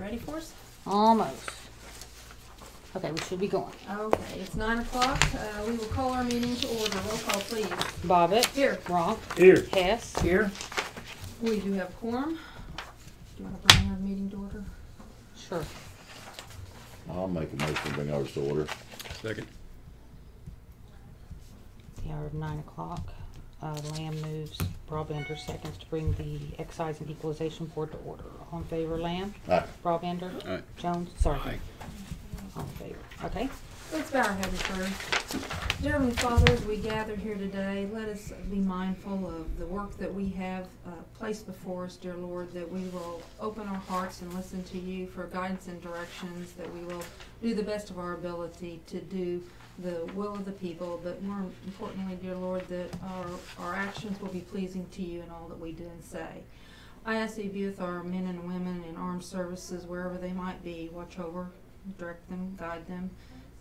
ready for us? Almost. Okay, we should be going. Okay, it's 9 o'clock. We will call our meeting to order. Roll call, please. Bobbitt. Here. Ronk. Here. Hess. Here. We do have quorum. Do you want to bring our meeting to order? Sure. I'll make a motion to bring ours to order. Second. The hour of 9 o'clock. Lamb moves. Broadbender seconds to bring the Excise and Equalization Board to order. All in favor, Lamb? Aye. Broadbender? Aye. Jones? Sorry. Aye. All in favor. Okay. Let's bow our head in prayer. Dear Heavenly Father, as we gather here today, let us be mindful of the work that we have placed before us, dear Lord, that we will open our hearts and listen to you for guidance and directions, that we will do the best of our ability to do the will of the people, but more importantly, dear Lord, that our actions will be pleasing to you in all that we do and say. I ask that you be with our men and women in armed services, wherever they might be. Watch over, direct them, guide them,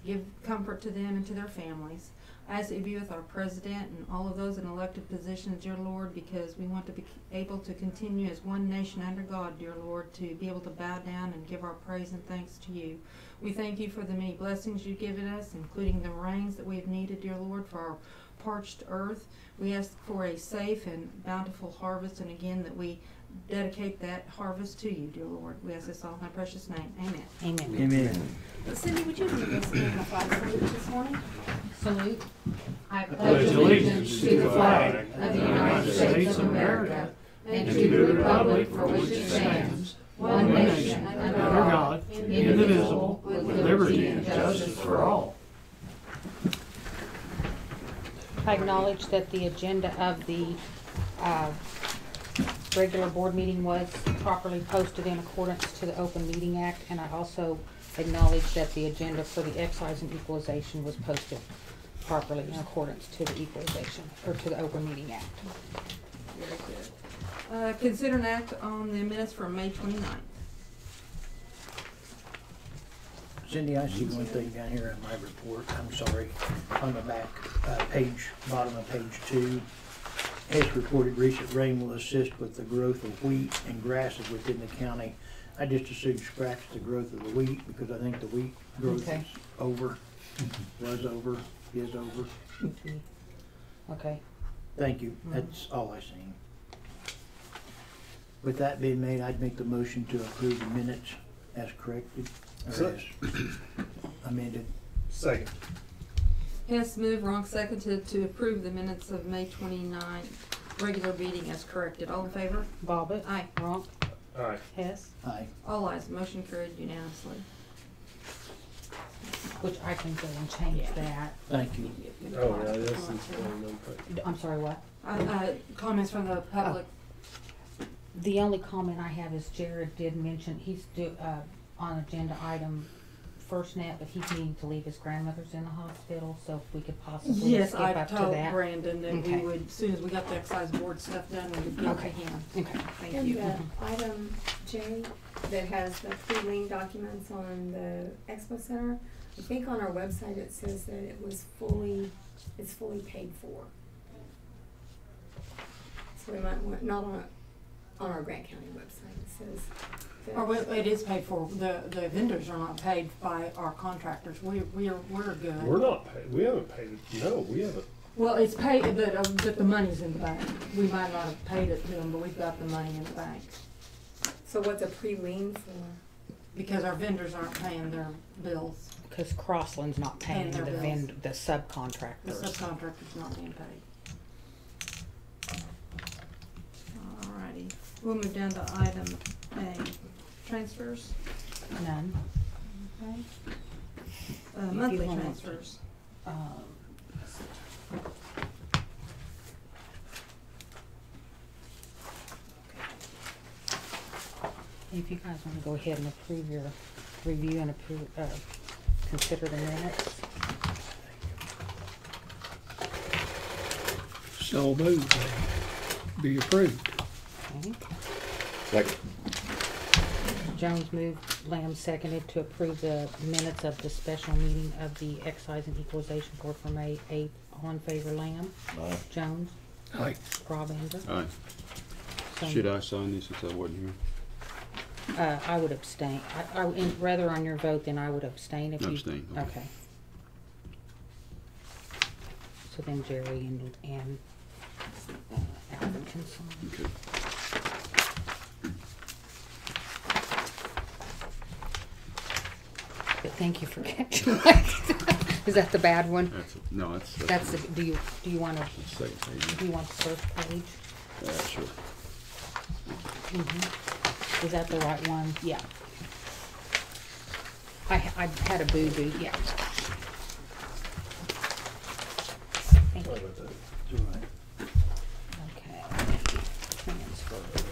give comfort to them and to their families. I ask that you be with our president and all of those in elected positions, dear Lord, because we want to be able to continue as one nation under God, dear Lord, to be able to bow down and give our praise and thanks to you. We thank you for the many blessings you've given us, including the rains that we have needed, dear Lord, for our parched earth. We ask for a safe and bountiful harvest, and again, that we dedicate that harvest to you, dear Lord. We ask this all in thy precious name. Amen. Amen. Amen. Cindy, would you lead us in the flag salute this morning? Salute. I pledge allegiance to the flag of the United States of America and to the republic for which it stands, one nation under God, indivisible, with liberty and justice for all. I acknowledge that the agenda of the regular board meeting was properly posted in accordance to the Open Meeting Act, and I also acknowledge that the agenda for the Excise and Equalization was posted properly in accordance to the equalization, or to the Open Meeting Act. Very good. Consider an act on the minutes from May 29th. Cindy, I see one thing down here in my report. I'm sorry. On the back page, bottom of page 2. As reported, recent rain will assist with the growth of wheat and grasses within the county. I just assumed scratch the growth of the wheat because I think the wheat growth Okay. is over, was over, is over. Okay. Thank you. That's all I seen. With that being made, I'd make the motion to approve the minutes as corrected, or as amended. Second. Hess moved, Ronk seconded to approve the minutes of May 29th regular meeting as corrected. All in favor? Bobbitt. Aye. Ronk. Aye. Hess. Aye. All ayes. Motion carried unanimously. Which I can go and change that. Thank you. Oh, yeah, this is I'm sorry, what? Comments from the public. The only comment I have is Jared did mention he's on agenda item FirstNet, but he's needing to leave his grandmother's in the hospital, so if we could possibly Yes, skip I up to told that. Brandon that Okay. we would, as soon as we got the excise board stuff done, we would get to Okay. him. Okay. Thank And you. the item J that has the pre-lien documents on the Expo Center, I think on our website it says that it's fully paid for. So we might want, not on our Grant County website, it says that. It is paid for. The vendors are not paid by our contractors. We're good. We're not paid. We haven't paid it. No, we haven't. Well, it's paid, but the money's in the bank. We might not have paid it to them, but we've got the money in the bank. So what's a pre-lien for? Because our vendors aren't paying their bills. Because Crossland's not paying Paying the their bills. the subcontractors. The subcontractor's not being paid. Alrighty. We'll move down to item A. Transfers. None. Okay. you Monthly want- transfers. If you guys want to go ahead and approve your review and approve, consider the minutes. So moved. Be approved. Okay. Second. Jones moved, Lamb seconded to approve the minutes of the special meeting of the Excise and Equalization Board for May 8th. All in favor, Lamb? Aye. Jones? Aye. Broadbender? Aye. So- Should I sign this since I wasn't here? I would abstain. Rather on your vote, then I would abstain if you. Abstain, okay. Okay. So then Jerry and Alvin can sign. Okay. But thank you for catching that. Is that the bad one? No, That's the, do you want to, the second page. do you want the first page? Sure. Mm-hmm. Is that the right one? Yeah. I had a boo-boo, yeah. Thank you. Sorry about that. It's all right. Okay. Transfers.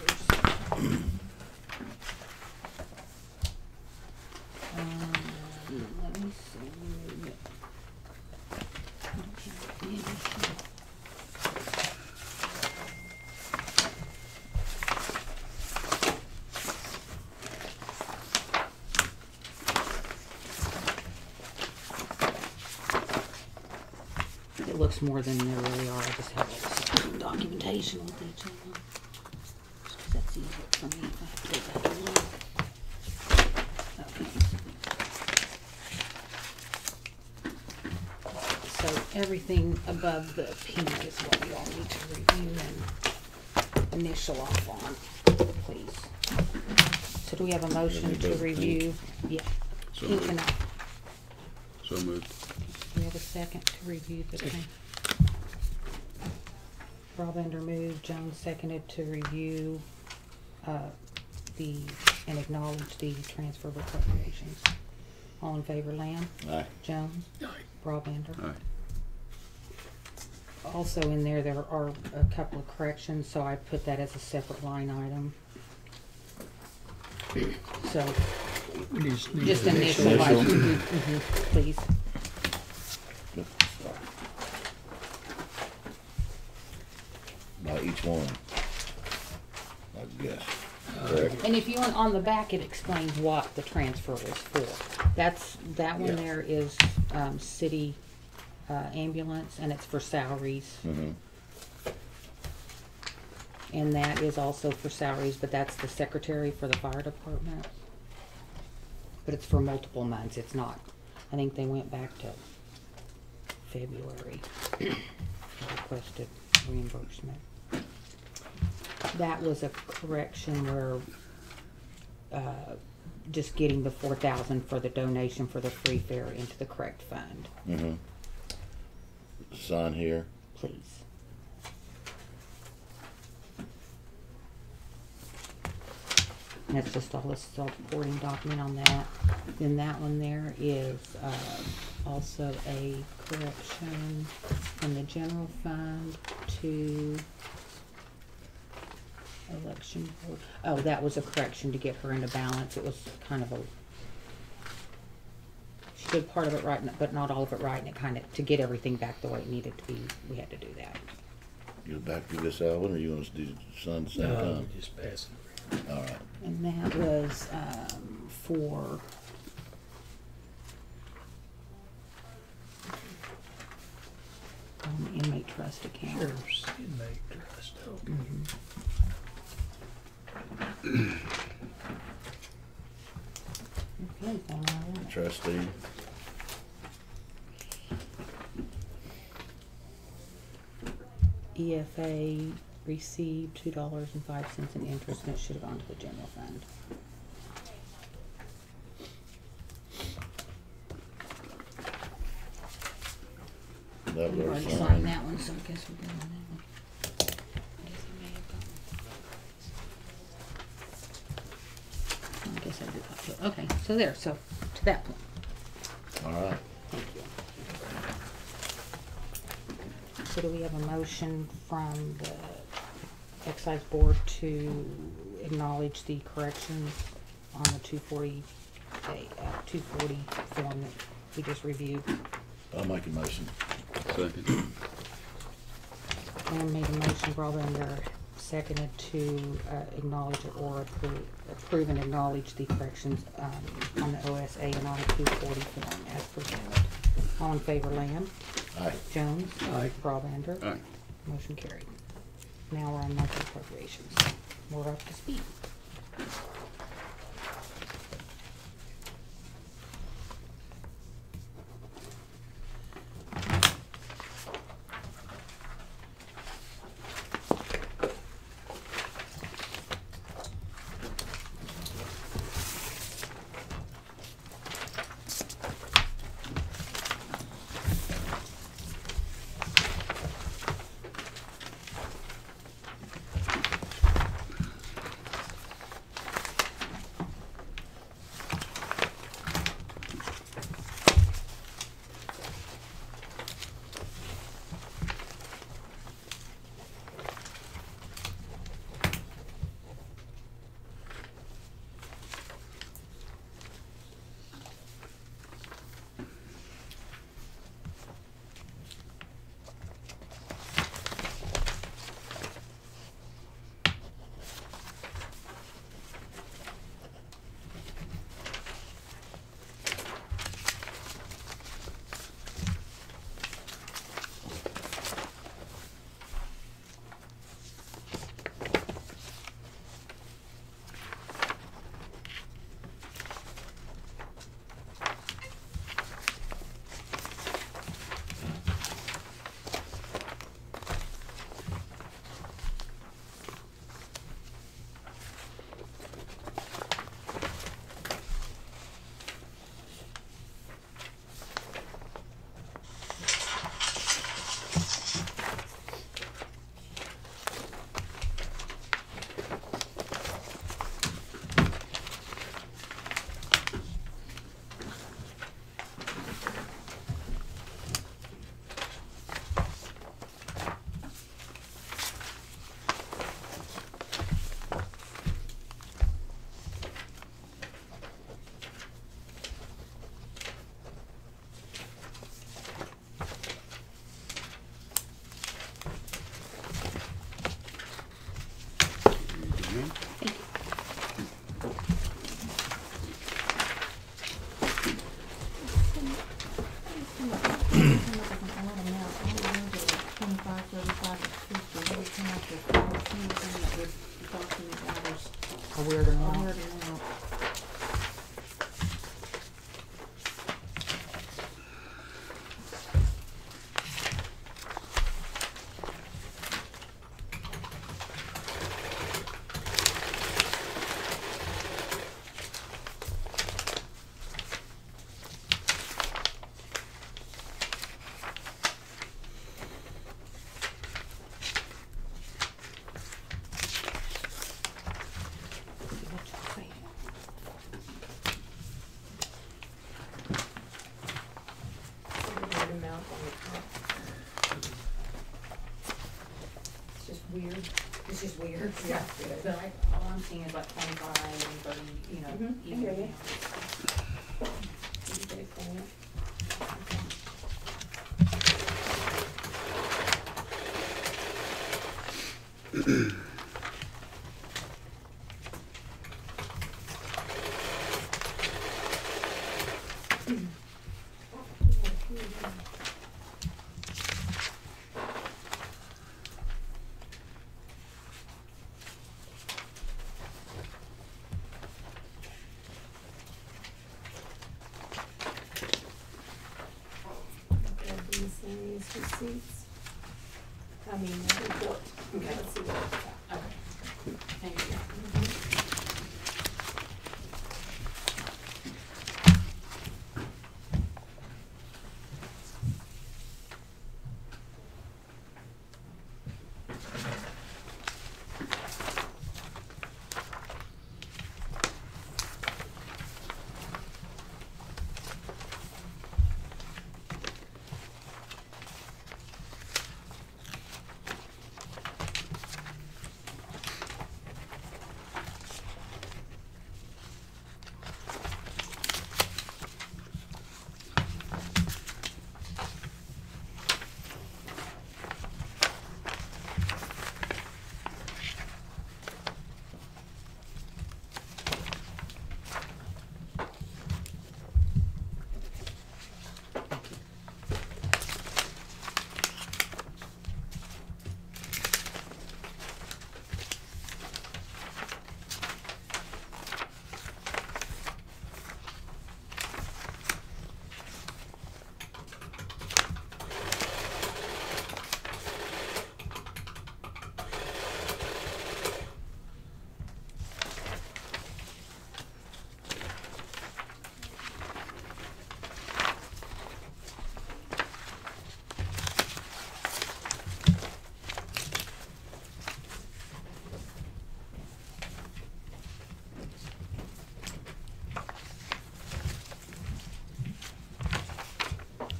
Let me see. It looks more than there really are. I just have all the supporting documentation with each of them. Just 'cause that's easier for me if I have to go back and look. Okay. So everything above the P is what you all need to review and initial off on, please. So do we have a motion to review? Yeah. So Pink and moved. I. So moved. Do we have a second to review the thing? Rob Ender moved, Jones seconded to review, and acknowledge the transfer of appropriations. All in favor, Lamb? Aye. Jones? Aye. Rob Ender? Aye. Also in there are a couple of corrections, so I put that as a separate line item. So, We just need just to initial, Initial. please. By each one, I guess. Correct? And if you want, on the back, it explains what the transfer is for. That one Yeah. there is, city, ambulance, and it's for salaries. Mm-hmm. And that is also for salaries, but that's the secretary for the fire department. But it's for multiple months, it's not, I think they went back to February. Requested reimbursement. That was a correction where, just getting the 4,000 for the donation for the free fare into the correct fund, Mm-hmm. Sign here. please. And that's just all the supporting document on that. Then that one there is, also a correction from the general fund to election board. Oh, that was a correction to get her into balance. It was kind of a, she did part of it right, but not all of it right, and it kind of, to get everything back the way it needed to be, we had to do that. You back to this, Alvin, or you want us to do sign at the same No, time? just pass it. All right. And that was, for inmate trust account. Sheriff's inmate trust, okay. Okay, so now we're- Trustee. EFA received $2.05 in interest, and it should have gone to the general fund. That We've was already signed signed. that one, so I guess we're good on that one. I guess I did not put, okay, so there, so to that point. All right. Thank you. So do we have a motion from the excise board to acknowledge the corrections on the 240 form that we just reviewed? I'll make a motion. Second. Aaron made a motion, Rob Ender seconded to acknowledge or approve and acknowledge the corrections on the OSA and on the 240 form as presented. All in favor, Lamb? Aye. Jones? Aye. Rob Ender? Aye. Motion carried. Now we're on monthly appropriations. We're up to speed. A weird amount. The amount on the top. It's just weird. It's just weird. Yeah. But all I'm seeing is like 25 and 30, you know, Mhm, I even hear you. amounts. You get it clean. These receipts. I mean, the report. Okay, let's see what it's got. Okay. Thank you.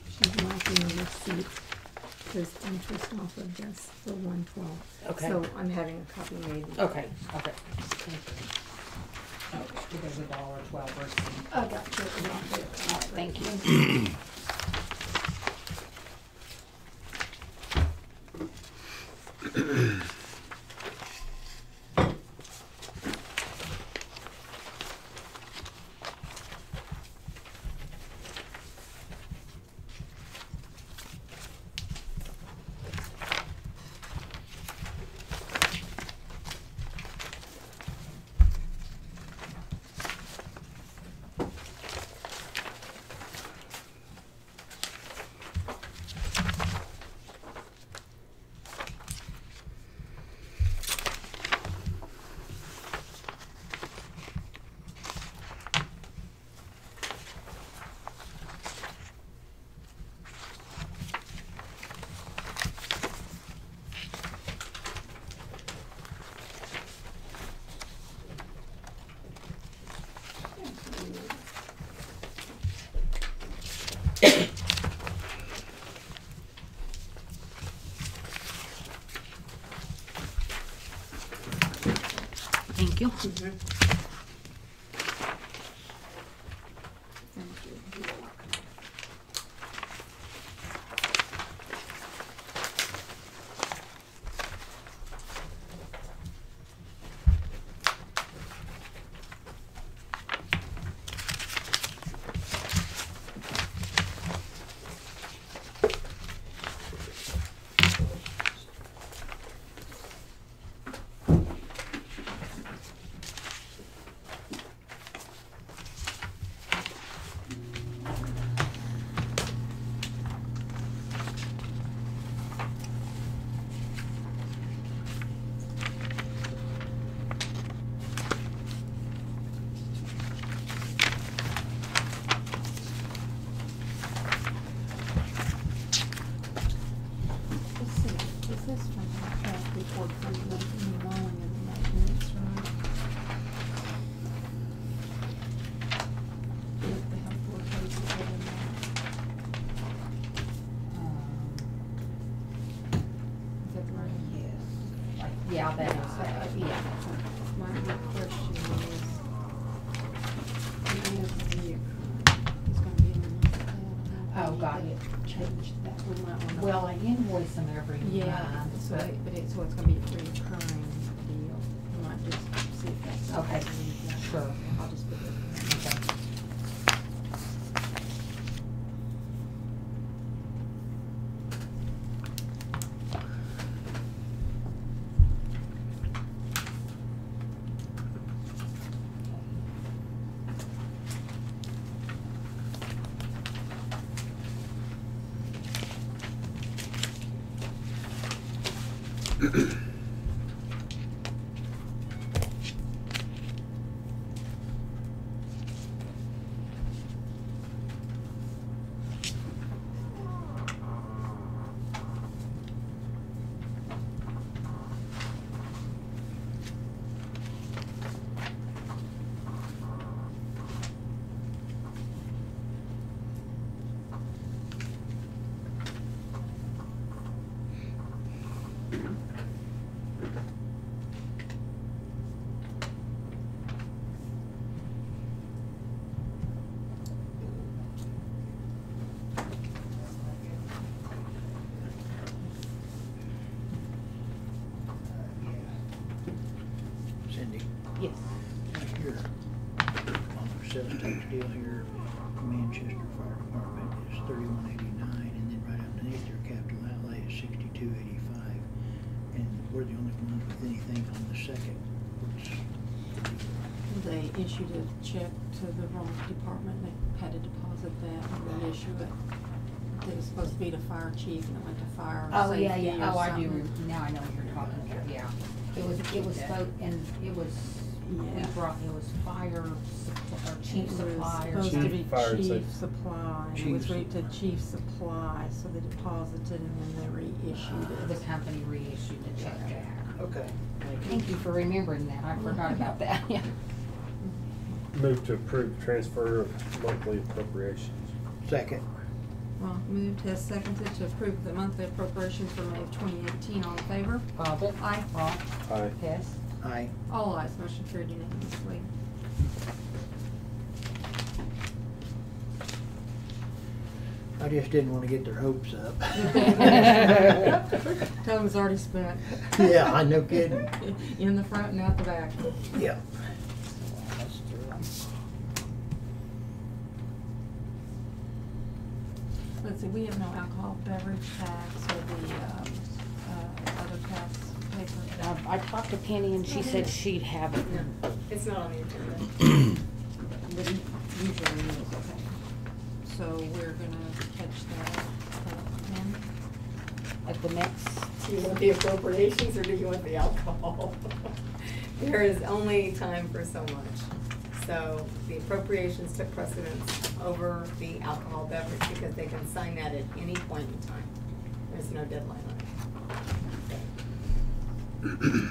She's marking a receipt, there's interest off of this for 112. Okay. So I'm having a copy made. Okay, okay. Thank you. Oh, there's $1.12 receipt. I got you. All right, thank you. Thank you. Thank you. You're welcome. it changed that. We might wanna- Well, I invoice them every Yeah, month, so but, so it's gonna be a recurring deal. We might just see if that's. Okay, something. sure. I'll just put it. okay. Cindy, Yes. here, on the sales tax deal here, Manchester Fire Department is 3189, and then right underneath their capital outlay is 6285. And we're the only ones with anything on the second. They issued a check to the wrong department, they had to deposit that and then issue it. It was supposed to be to fire chief and it went to fire Oh, yeah, safety yeah, or oh, I do, something. now I know what you're talking about, yeah. It was, and it was, we Yeah. brought, it was fire, or It chief was supply, or supposed to something. be Fire and chief safety. supply, and it Chief was moved to supply. chief supply, so they deposited and then they reissued The it. company reissued the check back. Okay. Thank you for remembering that, I forgot about that, yeah. Move to approve transfer of monthly appropriations. Second. Well, moved, has seconded to approve the monthly appropriations for May of 2018. All in favor? Bobbit? Aye. Wrong? Aye. Hess? Aye. All ayes, motion carried unanimously. I just didn't want to get their hopes up. Time was already spent. Yeah, I no kidding. In the front and out the back. Yeah. Let's do them. Let's see, we have no alcohol beverage tax or the, other tax paper. I talked to Penny and she said she'd have it. No, it's not on the agenda. But usually it is, okay. So we're gonna catch that, then. At the next, Do you want the appropriations or do you want the alcohol? There is only time for so much. So the appropriations took precedence over the alcohol beverage because they can sign that at any point in time. There's no deadline on it.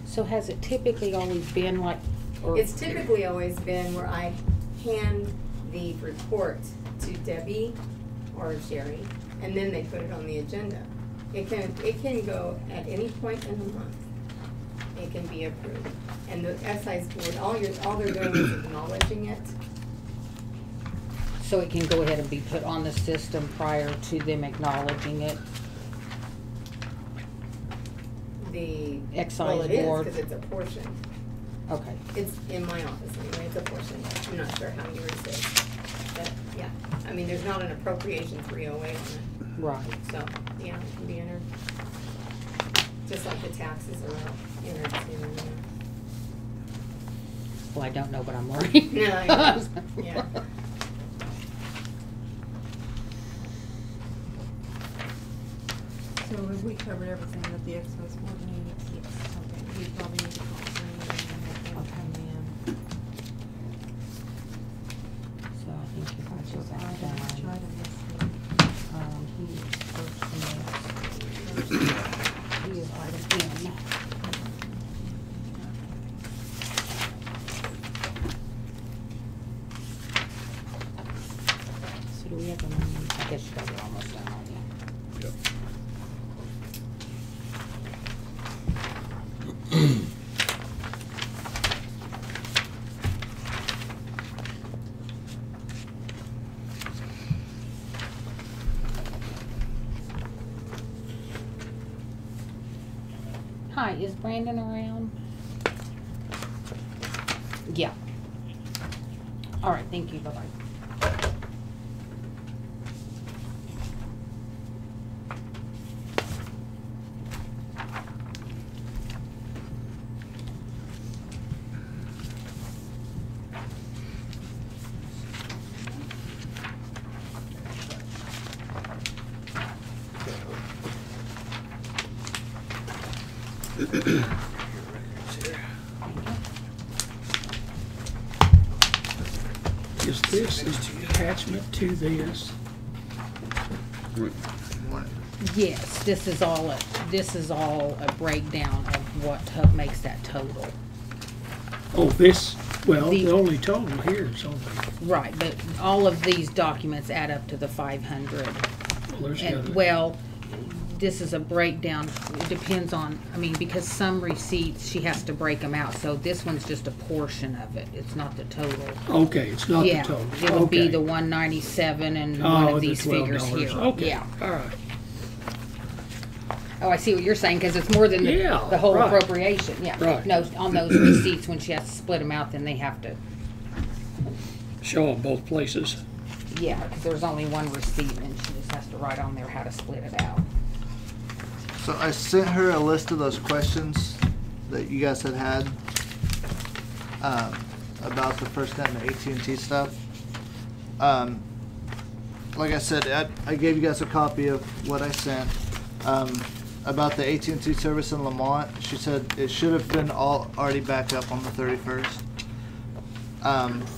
so has it typically always been like, or? It's typically always been where I hand the report to Debbie or Sherry, and then they put it on the agenda. It can go at any point in the month. It can be approved. And the excise board, all they're doing is acknowledging it. So it can go ahead and be put on the system prior to them acknowledging it? The, Excise well, it is, board. because it's a portion. Okay. It's in my office anyway, it's a portion. I'm not sure how yours is. But, yeah, I mean, there's not an appropriation 308 on it. Right. So, yeah, it can be entered. Just like the taxes are entered too, you know. Well, I don't know, but I'm learning. No, I know. Yeah. So have we covered everything that the excise board needs? Yes. Okay, we probably need to call them and have them come in. So I think if I Which go is back item, which down, item is he is first in this. He is item N. So do we have a guess you guys are almost done, aren't you? Yep. Hi, is Brandon around? Yeah. All right, thank you, bye-bye. Is this an attachment to this? Yes, this is all a breakdown of what makes that total. Oh, this, well, The- the only total here is only, Right, but all of these documents add up to the 500. well, there's And, got well, this is a breakdown, it depends on, I mean, because some receipts, she has to break them out, so this one's just a portion of it, it's not the total. okay, it's not the Yeah, total. it would be Okay. the 197 and one Oh, of the these figures $12. here. Okay, Yeah. all right. Oh, I see what you're saying, because it's more than Yeah, the whole right. appropriation, yeah. Right. No, on those receipts, when she has to split them out, then they have to, Show them both places. yeah, because there's only one receipt, and she just has to write on there how to split it out. So I sent her a list of those questions that you guys had about the FirstNet and the AT&T stuff. Like I said, I gave you guys a copy of what I sent. About the AT&T service in Lamont, she said it should have been all already back up on the 31st.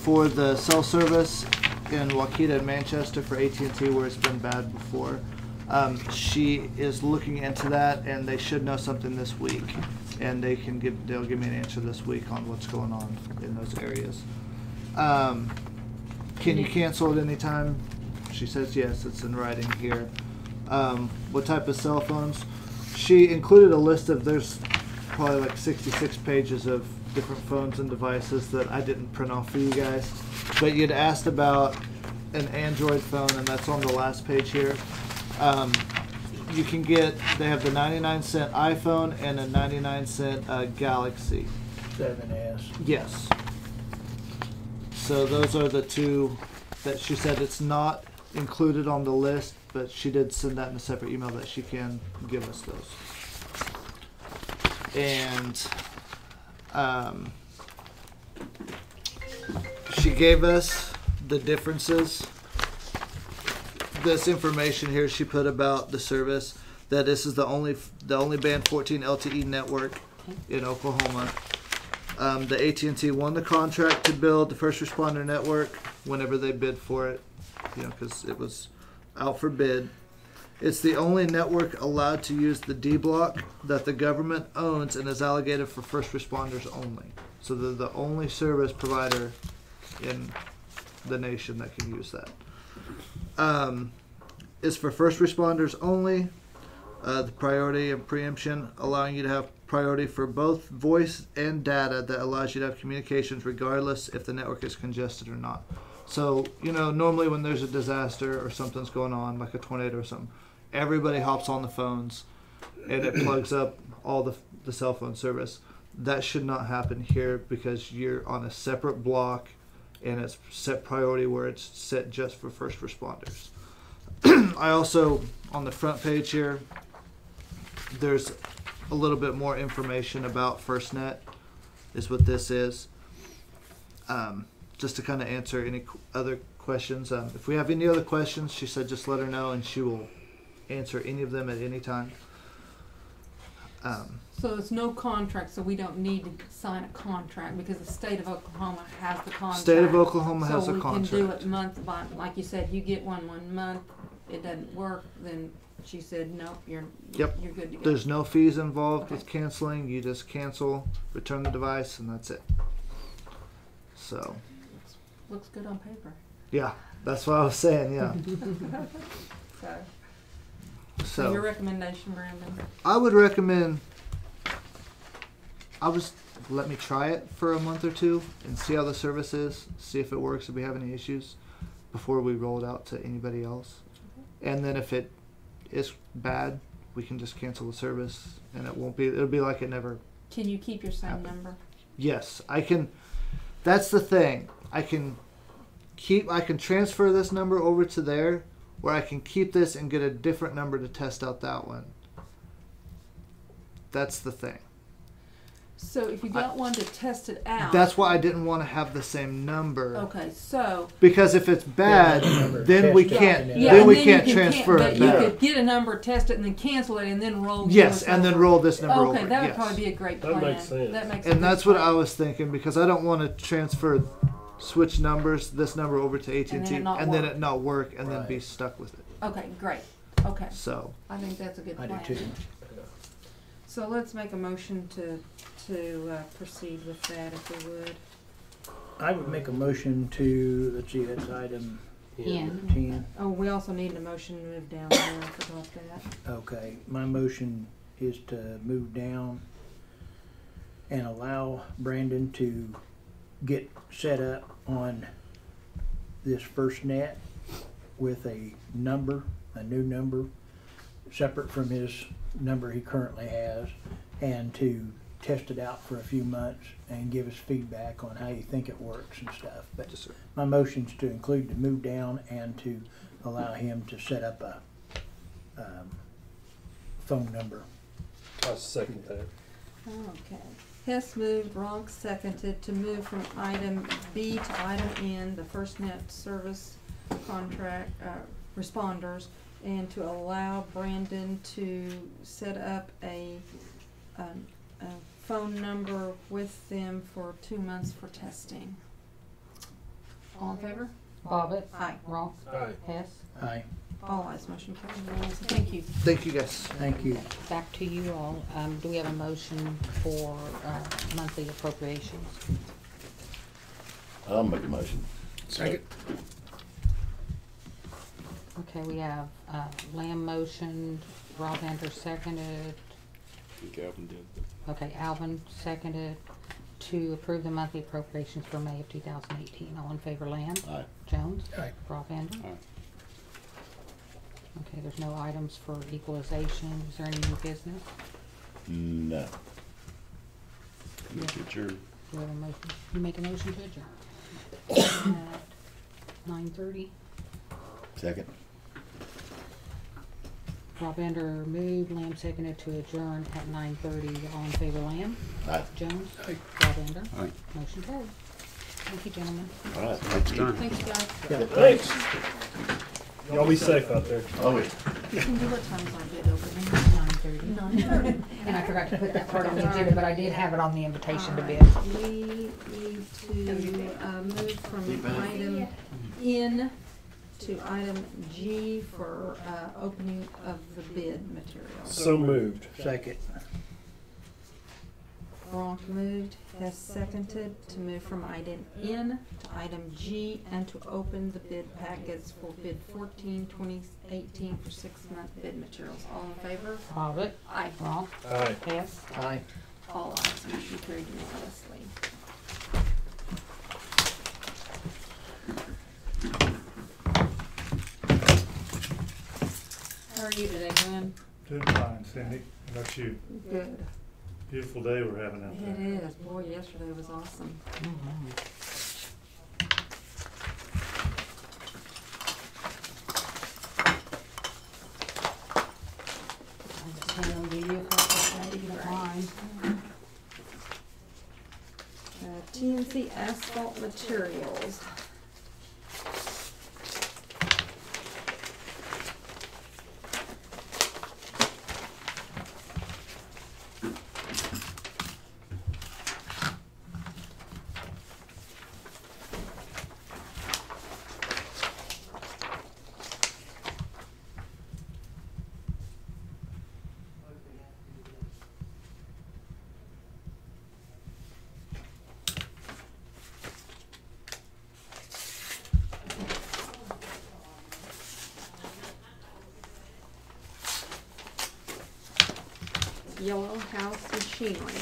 For the cell service in Waukeeta and Manchester for AT&T, where it's been bad before, she is looking into that, and they should know something this week, and they'll give me an answer this week on what's going on in those areas. Can you cancel at any time? She says yes, it's in writing here. What type of cell phones? She included a list of, there's probably like 66 pages of different phones and devices that I didn't print off for you guys. But you'd asked about an Android phone, and that's on the last page here. You can get, they have the 99-cent iPhone and a 99-cent Galaxy. 7S. Yes. So those are the two that she said it's not included on the list, but she did send that in a separate email that she can give us those. And she gave us the differences. This information here she put about the service, that this is the only band 14 LTE network in Oklahoma. The AT&T won the contract to build the first responder network whenever they bid for it, because it was out for bid. It's the only network allowed to use the D block that the government owns and is allocated for first responders only. So they're the only service provider in the nation that can use that. Is for first responders only. The priority and preemption, allowing you to have priority for both voice and data, that allows you to have communications regardless if the network is congested or not. So, normally when there's a disaster or something's going on, like a tornado or something, everybody hops on the phones and it plugs up all the cell phone service. That should not happen here, because you're on a separate block and it's set priority where it's set just for first responders. I also, on the front page here, there's a little bit more information about FirstNet, is what this is. Just to kind of answer any other questions. If we have any other questions, she said just let her know and she will answer any of them at any time. So it's no contract, so we don't need to sign a contract because the state of Oklahoma has the contract. State of Oklahoma has a So contract. we can do it month by, like you said, you get one month, it doesn't work, then she said, nope, you're good to go. There's no fees involved Okay. with canceling. You just cancel, return the device, and that's it. So, Looks good on paper. Yeah, that's what I was saying. Yeah. So your So recommendation, Brandon? I would recommend. Let me try it for a month or two and see how the service is. See if it works. If we have any issues, before we roll it out to anybody else. And then if it is bad, we can just cancel the service, and it won't be. It'll be like it never. Can you keep your same Happen. number? Yes, I can. That's the thing. I can transfer this number over to there, where I can keep this and get a different number to test out that one. That's the thing. So if you got one to test it out. That's why I didn't want to have the same number. Okay, so. Because if it's bad, then we Test can't. it. Yeah, Then and we then can't you can transfer but it you back. could get a number, test it, and then cancel it, and then roll. Yes, yours and then over. roll this number over. Okay, that would yes. probably be a great That plan. makes sense. That makes. And that's what I was thinking, because I don't want to transfer, switch numbers, this number over to AT&T, And then it not and then work. it not work, and then Right. be stuck with it. Okay, great. Okay, So I think that's a good I plan. do too. So let's make a motion to proceed with that, if we would. I would make a motion to, let's see, that's item Yeah. 10. Oh, we also need a motion to move down there. I forgot that. Okay, my motion is to move down and allow Brandon to get set up on this FirstNet with a number, a new number, separate from his number he currently has, and to test it out for a few months and give us feedback on how you think it works and stuff. But Yes, sir. my motion's to include the move down and to allow him to set up a phone number. I second that. Okay. Hess moved, Ronk seconded to move from item B to item N, the FirstNet service contract, responders, and to allow Brandon to set up a phone number with them for 2 months for testing. All in favor? Bobbit. Aye. Wrong. Aye. Hess. Aye. All ayes, motion carries. Thank you. thank you guys. Thank you. Back to you all. Do we have a motion for monthly appropriations? I'll make a motion. Second. Okay, we have Lamb motioned, Rob Vander seconded. I think Alvin did. Okay, Alvin seconded to approve the monthly appropriations for May of 2018. All in favor, Lamb? Aye. Jones? Aye. Rob Vander? Aye. Okay, there's no items for equalization. Is there any new business? No. Move to adjourn. Do we have a motion? You make a motion to adjourn. At 9:30. Second? Rob Vander moved, Lamb seconded to adjourn at 9:30. All in favor, Lamb? Aye. Jones? Aye. Rob Vander? Aye. Motion carried. Thank you, gentlemen. All right. Next time. Thanks, guys. Thanks. Y'all be safe out there. Oh, yeah. What time's our bid opening? 9:30. And I forgot to put that part on the agenda, but I did have it on the invitation to bid. We need to move from item N to item G for opening of the bid materials. So moved. Second. Ronk moved, Hess seconded to move from item N to item G and to open the bid packets for bid 14-2018 for 6-month bid materials. All in favor? Bobbit. Aye. Wrong. Aye. Hess. Aye. All ayes, motion carried unanimously. How are you today, Glenn? Doing fine, Cindy. How about you? Good. Beautiful day we're having out It there. is. Boy, yesterday was awesome. I'll just hand them to you if you don't mind. TNC Asphalt Materials. Yellow House Machinery.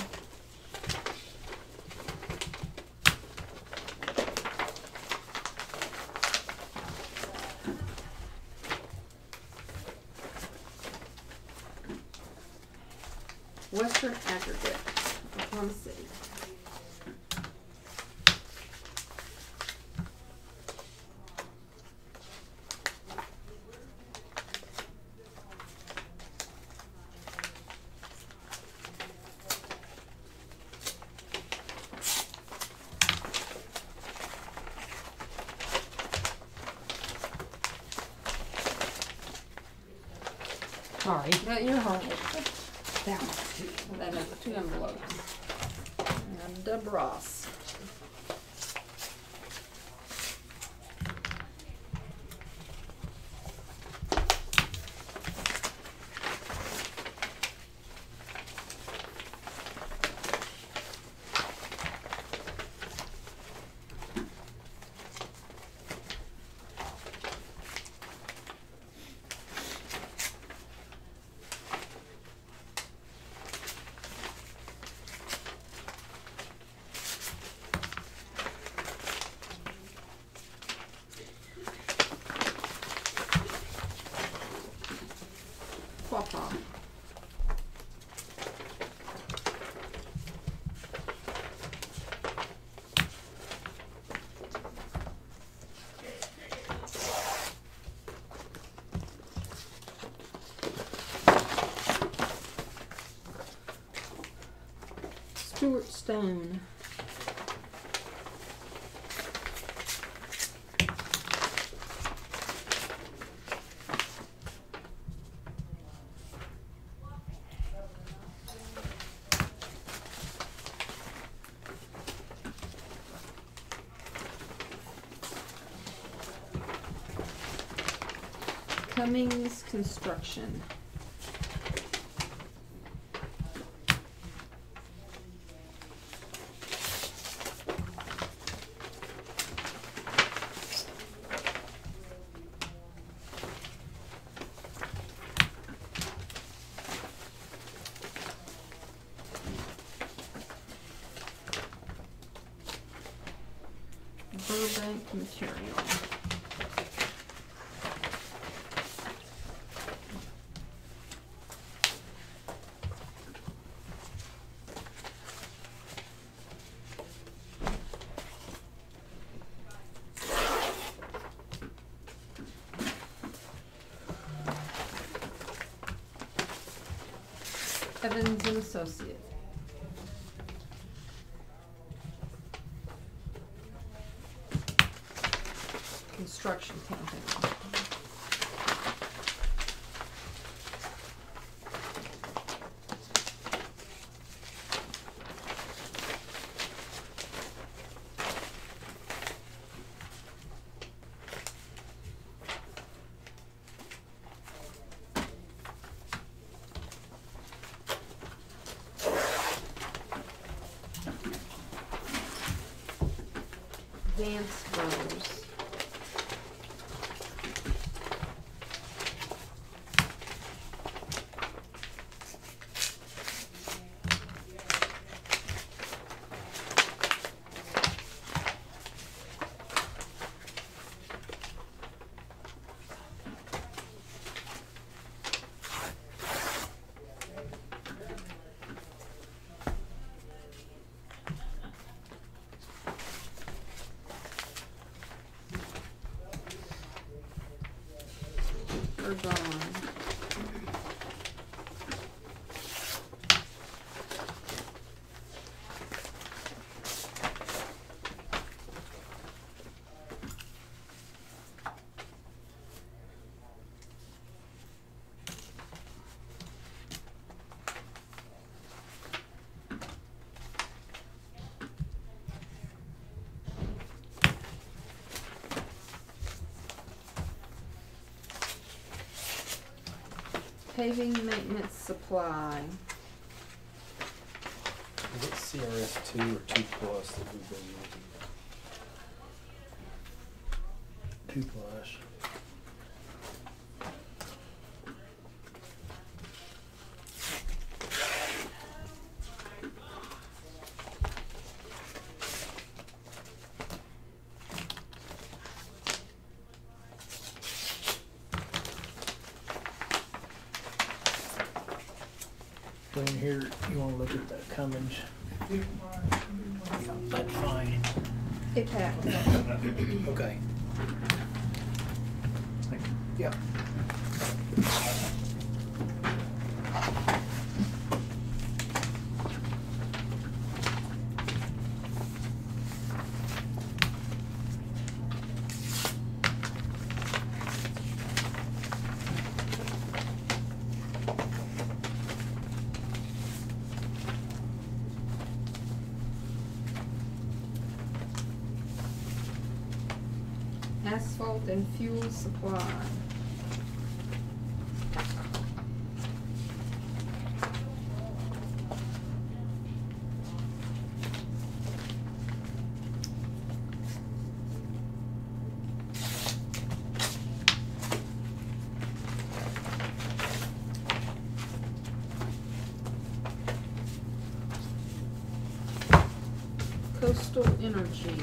Western Aggregate, Oklahoma City. Sorry. No, you're home. That one's too. That is 2 envelopes. And Deb Ross. Pawpaw. Stuart Stone. Cummings Construction. Burbank Material. Evans and Associates. Construction company. Vance Brothers. Are gone. Paving Maintenance Supply. Is it CRS 2 or 2 plus that we've been using? 2 plus. Glenn, here, you wanna look at the Cummins? That's fine. Hey, Pat. Okay. Yeah. Asphalt and fuel supply. Coastal Energy.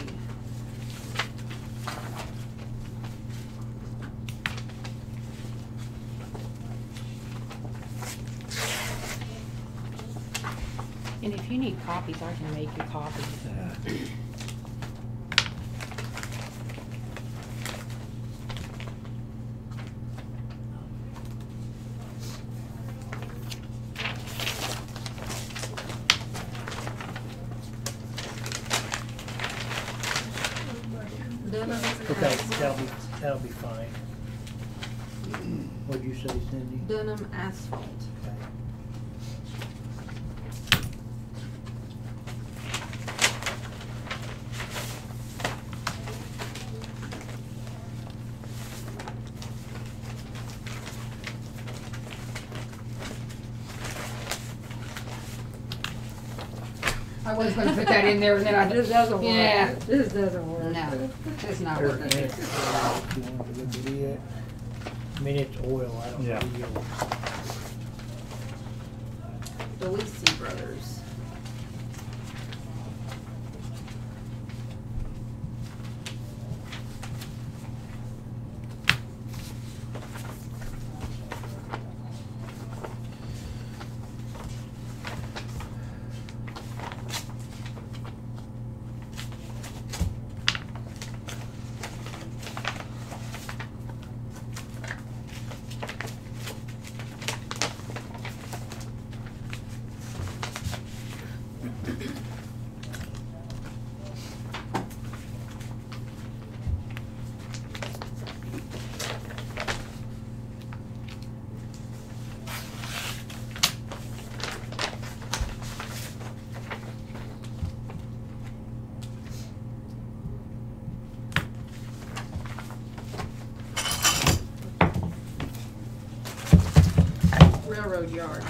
And if you need copies, I can make you copies. Dunham Okay, Asphalt. that'll be fine. What'd you say, Cindy? Dunham Asphalt. Okay. I was gonna put that in there and then I This doesn't work. Yeah. This doesn't work. No, it's not There's working. an extra oil if you want to look at it. I mean, it's oil, I don't Yeah. know. Delisi Brothers. Railroad Yard.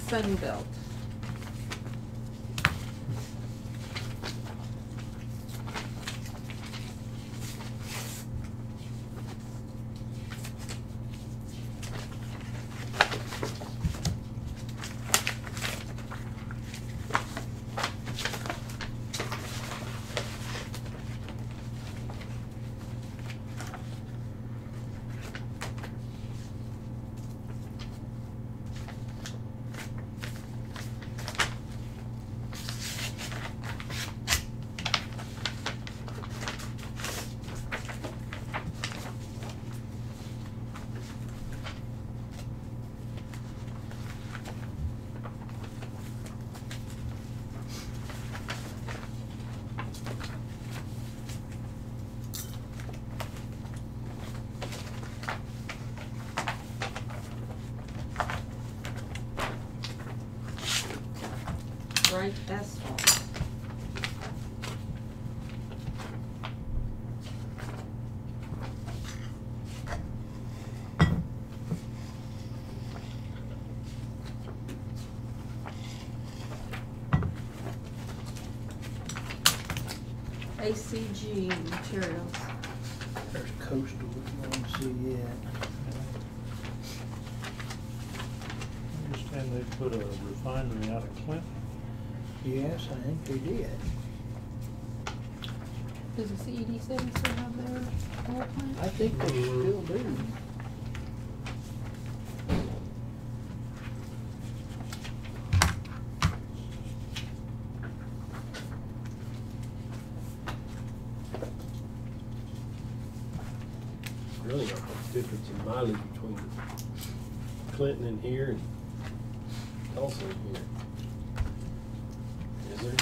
Sunbelt. Bright Asphalt. ACG Materials. There's Coastal, we want to see yet. I understand they put a refinery out of Clinton. Yes, I think they did. Does the CED still have their oil plant? I think they still do. Really not much difference in mileage between Clinton and here and Tulsa and here. Is there?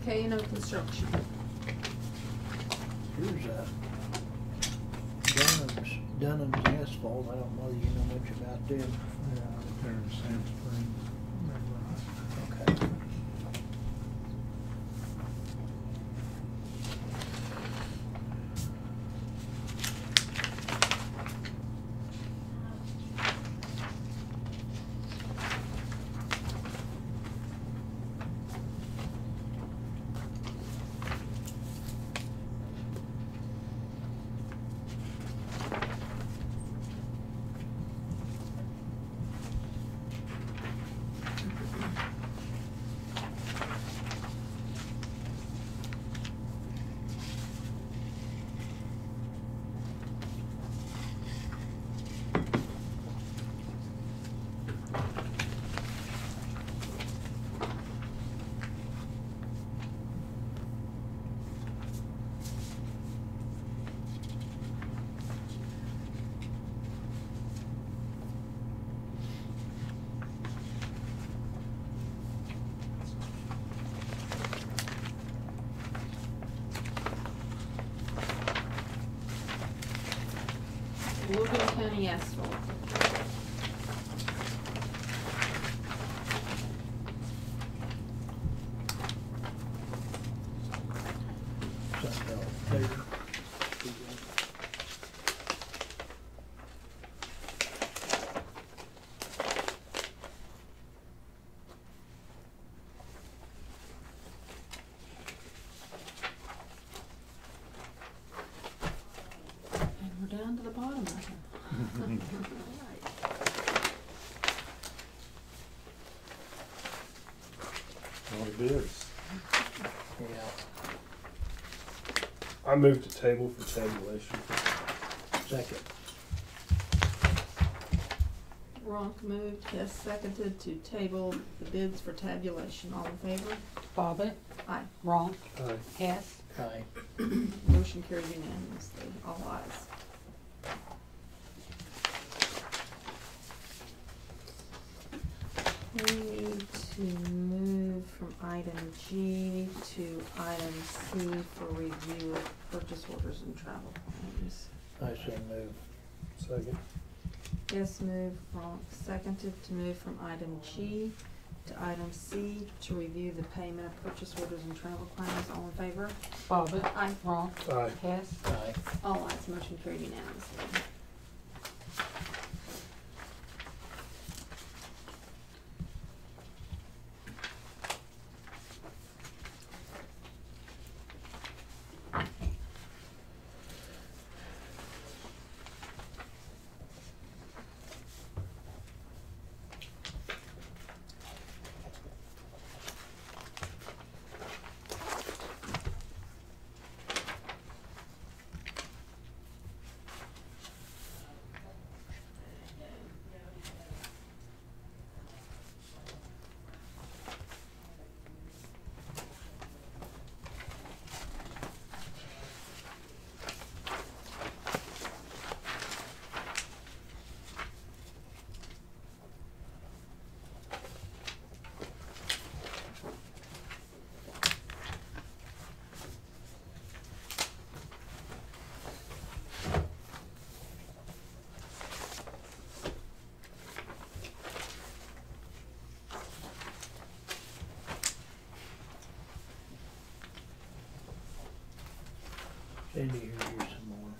K&O Construction. Here's Dunham's Asphalt. I don't know that you know much about them. Yeah, they're in Sand Spring. Okay. Logan County Asphalt. Something else there. And we're down to the bottom of it. What it is. Yeah. I moved to table for tabulation. Second. Ronk moved, Hess seconded to table the bids for tabulation. All in favor? Bobbit, Aye. Ronk, Aye. Hess. Aye. Motion carried unanimously. All ayes. We need to move from item G to item C for review of purchase orders and travel claims. I so move. Second. Yes, move, Ronk seconded to move from item G to item C to review the payment of purchase orders and travel claims. All in favor? Bobbit, Aye. Ronk, Aye. Hess. Aye. All ayes, motion carried unanimously. Cindy, here's some more.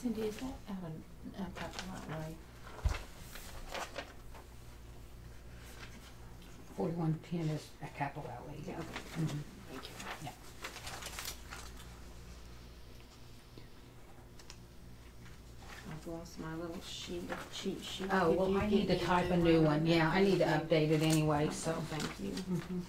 Cindy, is that out of capital outlay? 4110 is a capital outlay. Yeah, okay. Mhm. Thank you. Yeah. I've lost my little sheet of cheat sheet. Oh, Could well, you I give need to me type a new one. Yeah, I need to Thank update it anyway, you. so. Thank you. Mhm.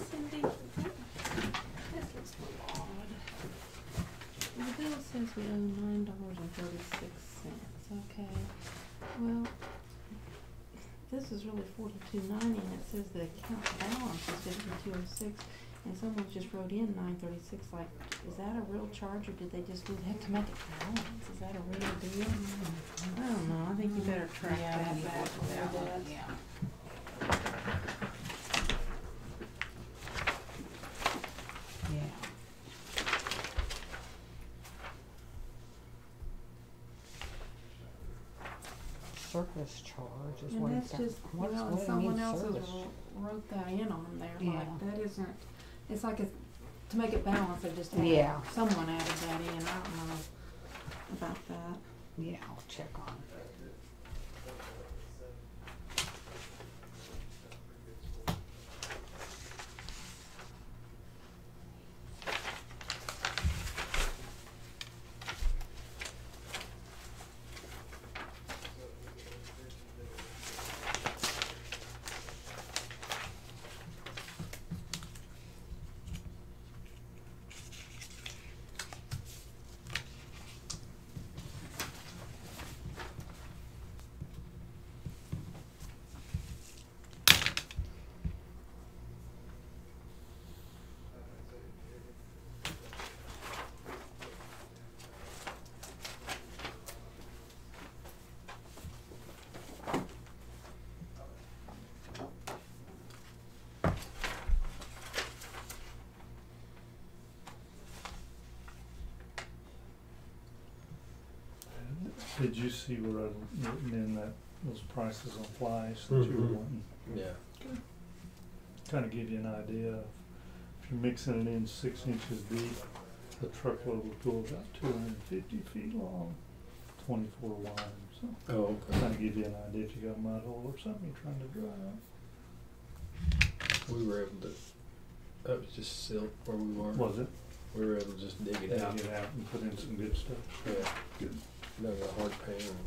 Cindy, this looks a little odd. The bill says we owe $9.36, okay. Well, this is really $42.90 and it says the account balance is $52.06 and someone just wrote in $9.36, like, is that a real charge or did they just do that to make it balance? Is that a real deal? I don't know, I think you better track that back a little bit. Yeah. Yeah. Service charge is what And it's that's just, what well, do and you someone mean else has service? wrote that in on there, Yeah. like, that isn't, it's like to make it balance, they just added, Yeah. someone added that in, I don't know about that. Yeah, I'll check on it. Did you see where I've written in that, those prices on flies that you were Mhm. wanting? Yeah. Kind of give you an idea of, if you're mixing it in 6 inches deep, the truckload will go about 250 feet long, 24 wide, so. Oh, okay. Kind of give you an idea if you got a mud hole or something you're trying to dry out. We were able to, that was just silt where we were. Was it? We were able to just dig it Dig out. it out and put in some good stuff. Yeah. Good. Dug a hard pan.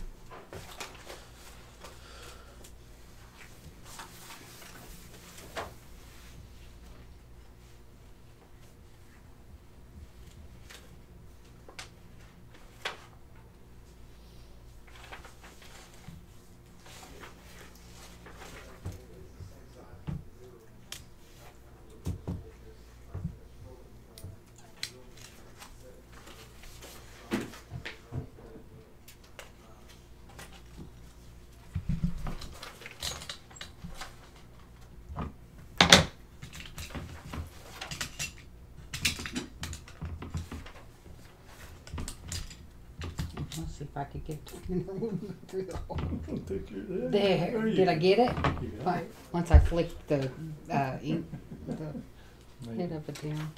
Let's see if I could get through the hole. Think you're there. There, you did I go. get it? You got Fine. it. Once I flicked the ink, the Maybe. head of it down.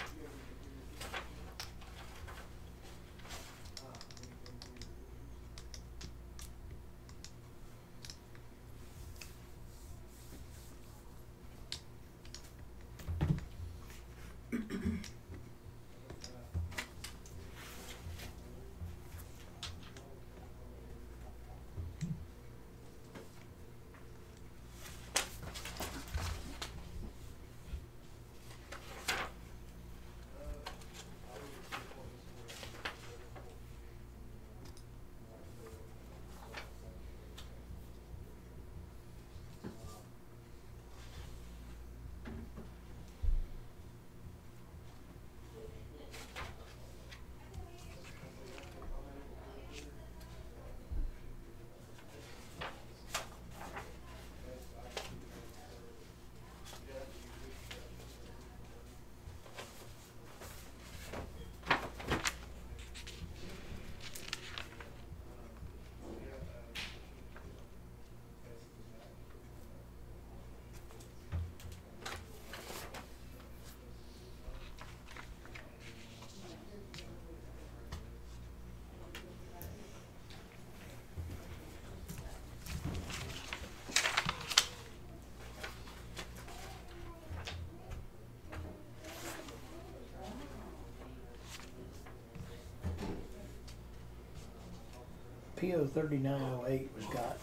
PO 3908 was got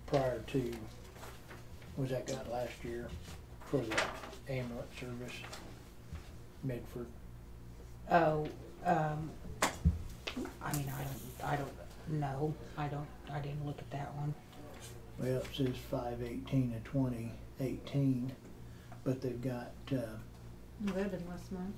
prior to, was that got last year for the ambulance service, Medford? Oh, I mean, I don't know. I didn't look at that one. Well, it says 5/18 of 2018, but they've got, No, that'd been last month,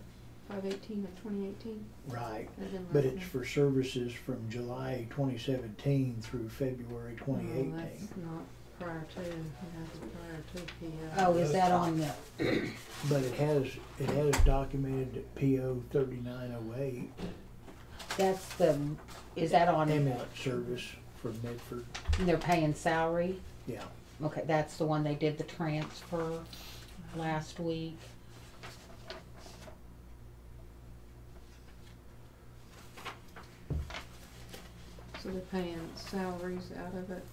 5/18 of 2018. right, That'd been but last it's month. for services from July 2017 through February Oh, 2018. that's not prior to, it has to be prior to PO. Oh, is that on the, But it has documented that PO 3908 that's the, is that on, ambulance service for Medford. they're paying salary? Yeah, Okay, that's the one they did the transfer last week. So they're paying salaries out of it,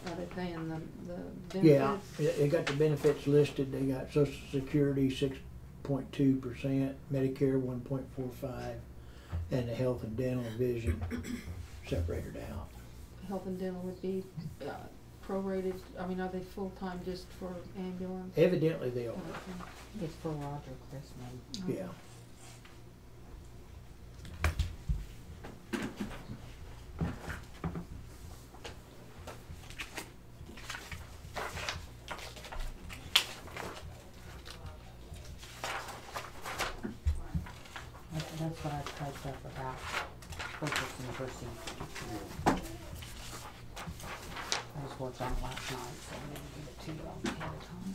are they paying the yeah. benefits? They got the benefits listed. They got Social Security 6.2%, Medicare 1.45, and the health and dental and vision separated out. Health and dental would be prorated, I mean, are they full-time just for ambulance? Evidently they are. Okay. It's for Roger Chrisman. Yeah. That's what I typed up about purchasing procedure. I was working on it last night, so I'm gonna give it to you all ahead of time.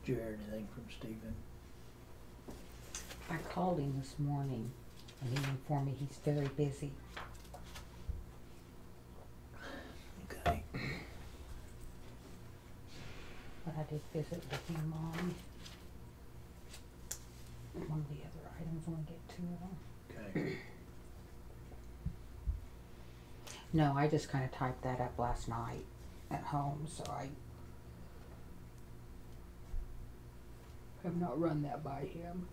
Did you hear anything from Stephen? I called him this morning and he informed me he's very busy. Okay. But I did visit with him on one of the other items when we get to them. Okay. No, I just kinda typed that up last night at home, so I have not run that by him.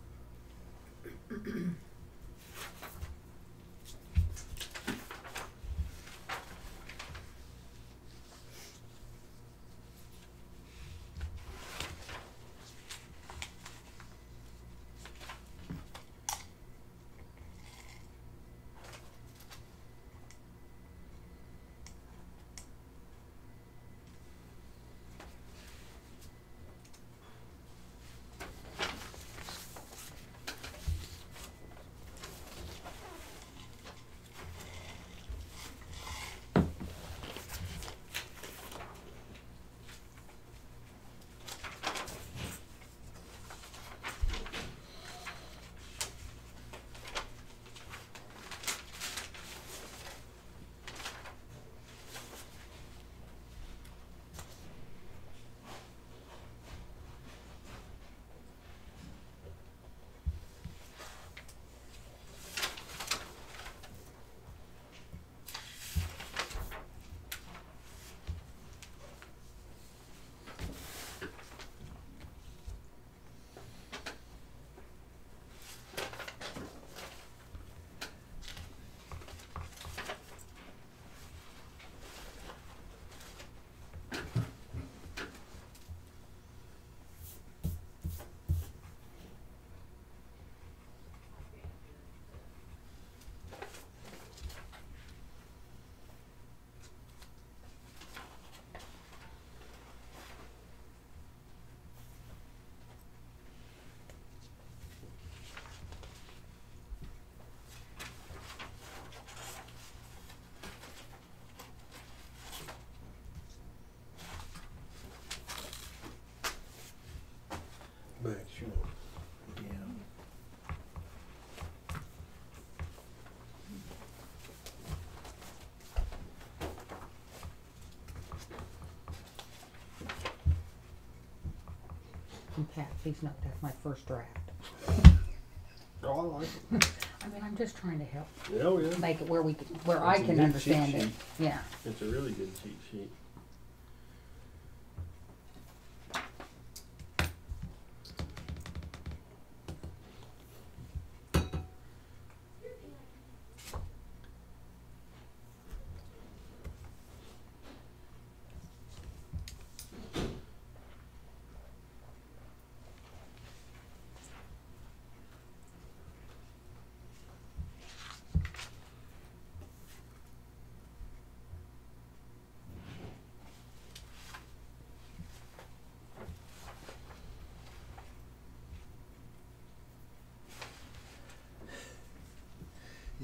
Back, sure. Yeah. And Pat, please note that's my first draft. Oh, I like it. I mean, I'm just trying to help Oh, yeah. make it where I It's a can good understand cheat it. sheet. Yeah. It's a really good cheat sheet.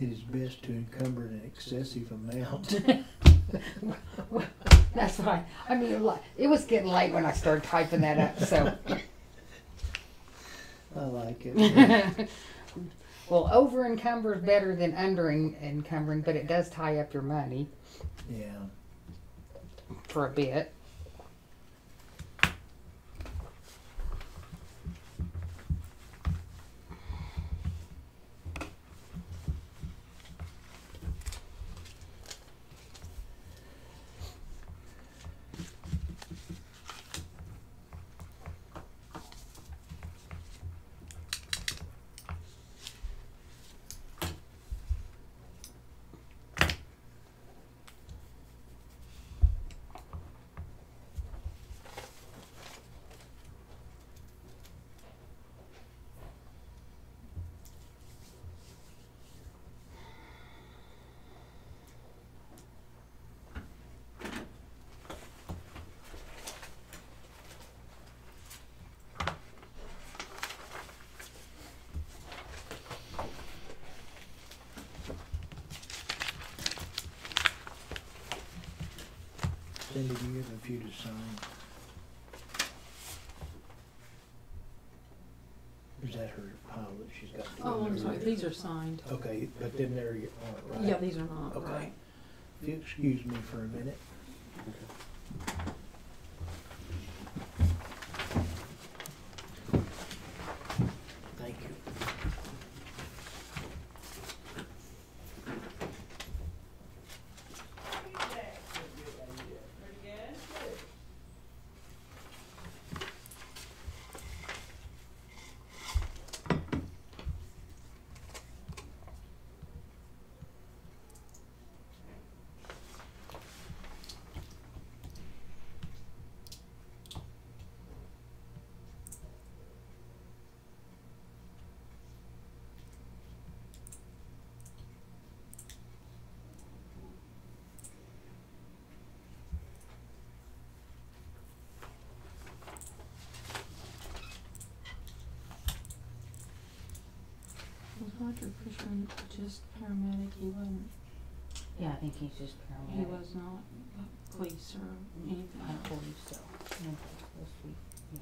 It is best to encumber an excessive amount. That's why. I mean, it was getting late when I started typing that up. So. I like it. Well, over encumber is better than under encumbering, but it does tie up your money Yeah. for a bit. Cindy, do you have a few to sign? Or is that her pile that she's got? to Oh, go I'm through? sorry, these are signed. Okay, but then there you are, right? Yeah, these are not, Okay. right. If you excuse me for a minute. Thank you. Roger Fishman, just paramedic, he wasn't, Yeah, I think he's just paramedic. he was not police or anything I else. believe so. Okay, supposed to be, yeah.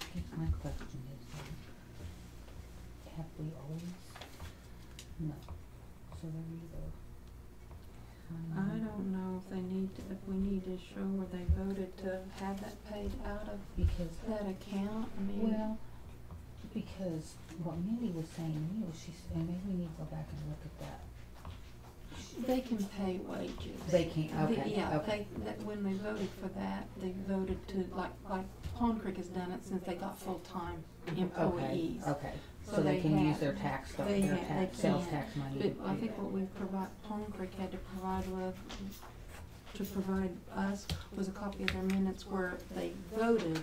I guess my question is, have we always? No. So they're either. I don't know if they need to, if we need to show where they voted to have that paid out of Because, that account, I mean. well, because what Mindy was saying to me was and maybe we need to go back and look at that. They can pay wages. They can't, okay, Yeah, okay. that when they voted for that, they voted to, like Pond Creek has done it since they got full-time employees. Okay, So so they they can use have- their tax, they their have- tax, they sales can. tax money to But I do think that. what we Pond Creek had to provide us was a copy of their minutes where they voted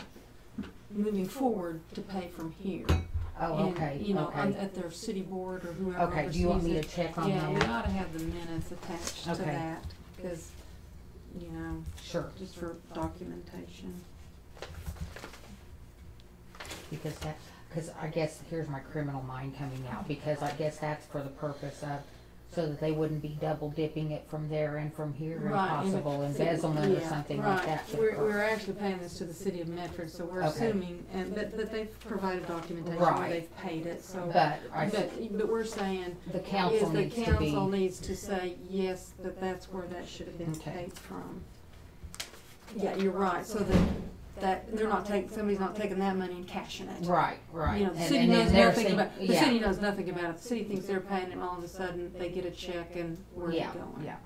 moving forward to pay from here. Oh, And, okay, you know, okay. at their city board or whoever Okay, do you want me to oversees it. check on Yeah, we that? ought to have the minutes attached to Okay. that, cause, you know, Sure, just for documentation. because I guess, here's my criminal mind coming out, because I guess that's for the purpose of, so that they wouldn't be double dipping it from there and from here and Right, and possible it- embezzlement or yeah, something right. like that. to We're occur. actually paying this to the city of Medford, so we're Okay. assuming, and, but they've provided documentation Right. where they've paid it, so. But But we're saying, the is council the needs to council be, needs to say, yes, that's where that should have been Okay. paid from. Yeah, you're right, so that they're not somebody's not taking that money and cashing it. right, right. You know, the And- city and then knows they're nothing saying- about, the yeah. city knows nothing about it, the city thinks they're paying it, and all of a sudden, they get a check and where's it Yeah, going? yeah.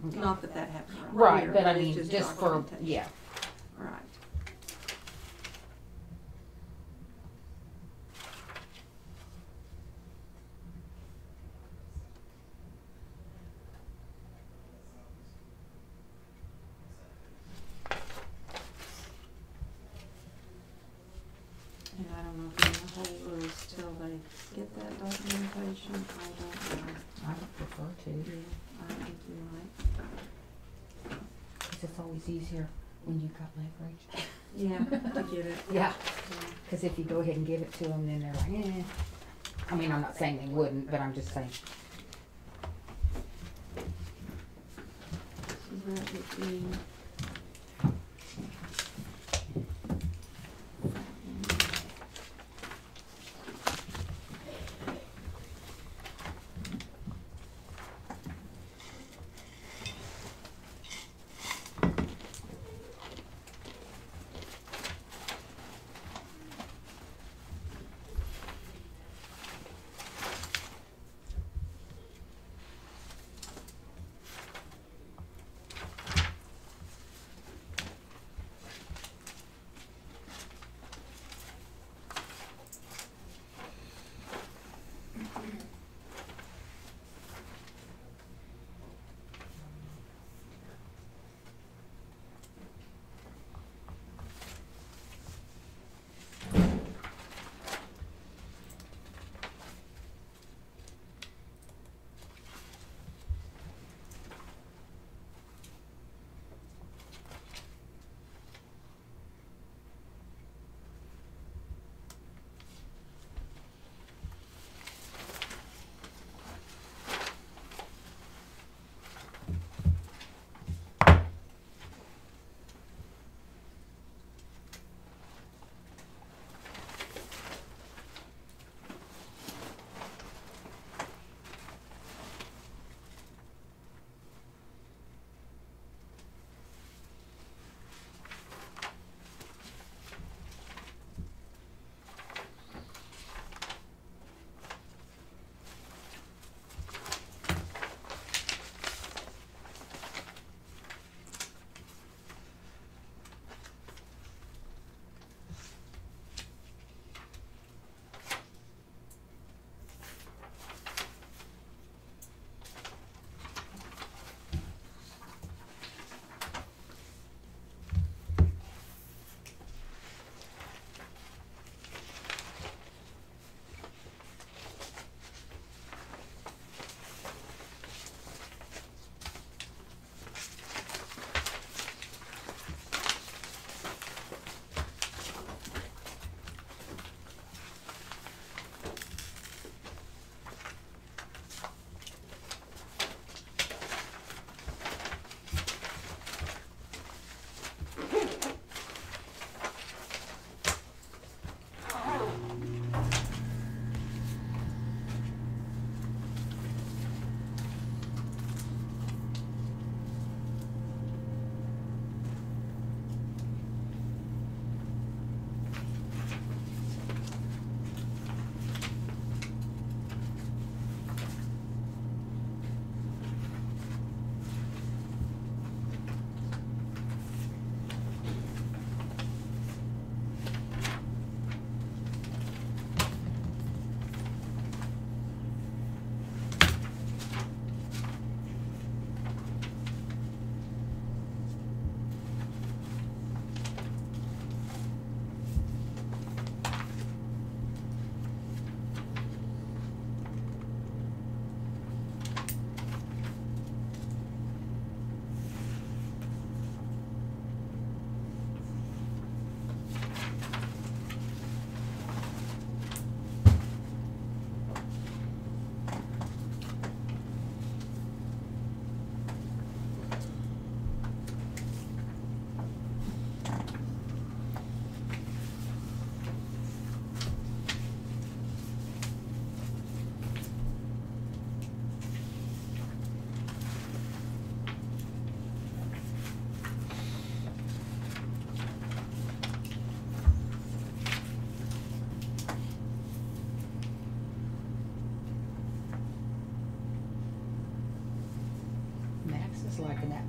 Okay. Not that that happens around Right, here, but I it's mean, just for, documentation. yeah, Right. And I don't know if they're gonna hold those till they get that documentation, I don't know. I would prefer to, Yeah, I think you might. because it's always easier when you've got leverage. Yeah, to get it. Yeah, So, because if you go ahead and give it to them, then they're like, eh. I mean, I'm not saying they wouldn't, but I'm just saying. so that would be.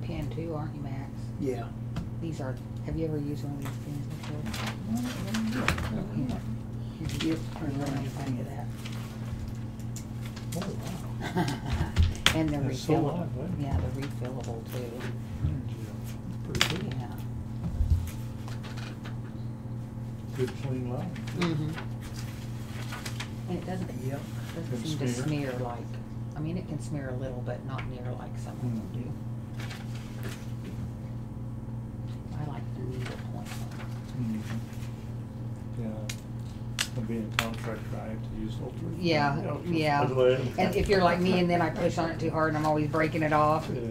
pen too, aren't you, Max? Yeah. These are, have you ever used one of these pens before? Yeah. Yep. Here's Oh, wow. And they're They're so refillable. lightweight. Yeah, they're refillable too. Pretty good. Yeah. Good clean line. Mm-hmm. And it doesn't, Yep. doesn't Can seem to smear. smear like, I mean, it can smear a little, but not near like some of them do. I like the needle point one. Yeah. And being a contractor, I have to use ultra. Yeah, yeah. And if you're like me and then I push on it too hard and I'm always breaking it off. Yeah.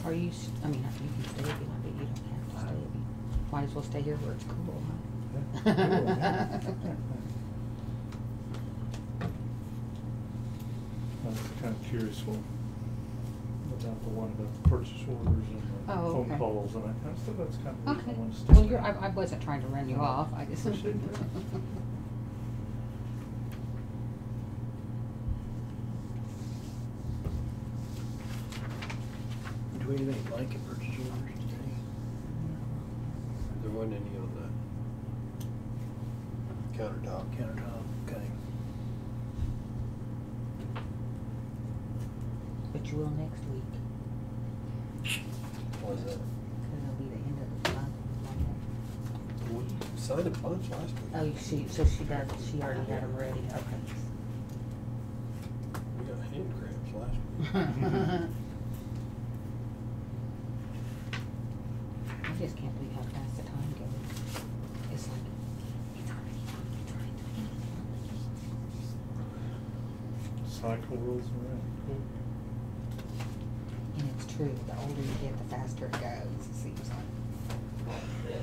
Are you, I mean, you can stay if you want, but you don't have to stay. Might as well stay here where it's cool, I was kind of curious about the one about the purchase orders and the Oh, phone okay. calls and that kind of stuff. That's kind of the reason I Okay. want to stick Well, with you're, it. I wasn't trying to run you off. I just. Appreciate that. Do we have any blanket purchase orders today? There wasn't any on the countertop. Countertop, okay. But you will next week, What was that? because it'll be the end of the month. We signed a bunch last week. Oh, so she does, she already had them ready, okay. We got hand cramps last week. I just can't believe how fast the time goes. It's like, it's already done, it's already done. Cycle rolls around. Cool. And it's true, the older you get, the faster it goes, it seems like.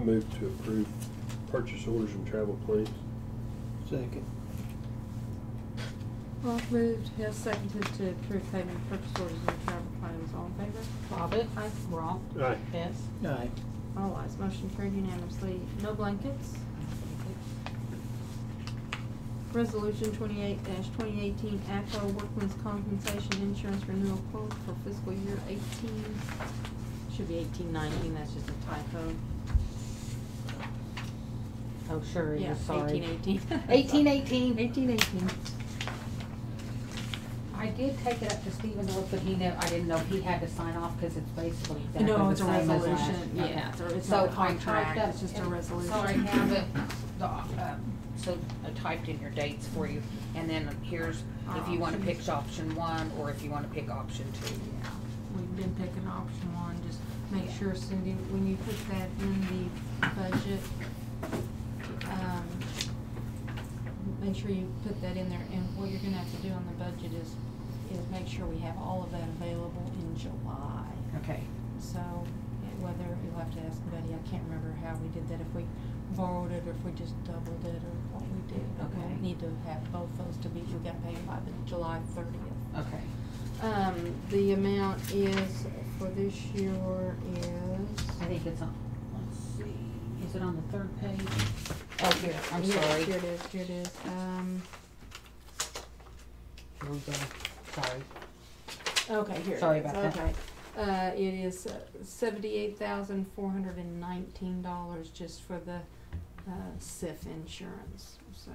move to approve purchase orders and travel claims. Second. Ronk moved, Hess seconded to approve payment of purchase orders and travel claims. All in favor? Bobbit. Aye. Wrong. Aye. Hess. Aye. All ayes, motion carried unanimously. No blankets. Resolution 28-2018 ACO Workman's Compensation Insurance Renewal Quote for fiscal year 18. Should be 18-19, that's just a typo. Oh, sure, Yeah, you're sorry. 18-18. 18-18. 18-18. I did take it up to Stephen North, but I didn't know he had to sign off because it's basically exactly No, the it's a same as last. resolution, Okay. yeah, it's So not a I contract, typed up- it's just a resolution. So I have it, so I typed in your dates for you, and then here's if you wanna pick option 1 or if you wanna pick option 2. Yeah, we've been picking option 1, just make sure, Cindy, when you put that in the budget, make sure you put that in there, and what you're gonna have to do on the budget is make sure we have all of that available in July. Okay. So, whether, you'll have to ask Betty, I can't remember how we did that, if we borrowed it, or if we just doubled it, or what we did. But Okay. we'll need to have both those to be, we got paid by the July 30th. Okay. The amount is, for this year is. I think it's on, let's see, is it on the 3rd page? Oh, here, I'm Yeah, sorry. Here it is, here it is. Here we go. Sorry. Okay, here it is. Sorry about that. Okay. It is $78,419 just for the, SIF insurance, so.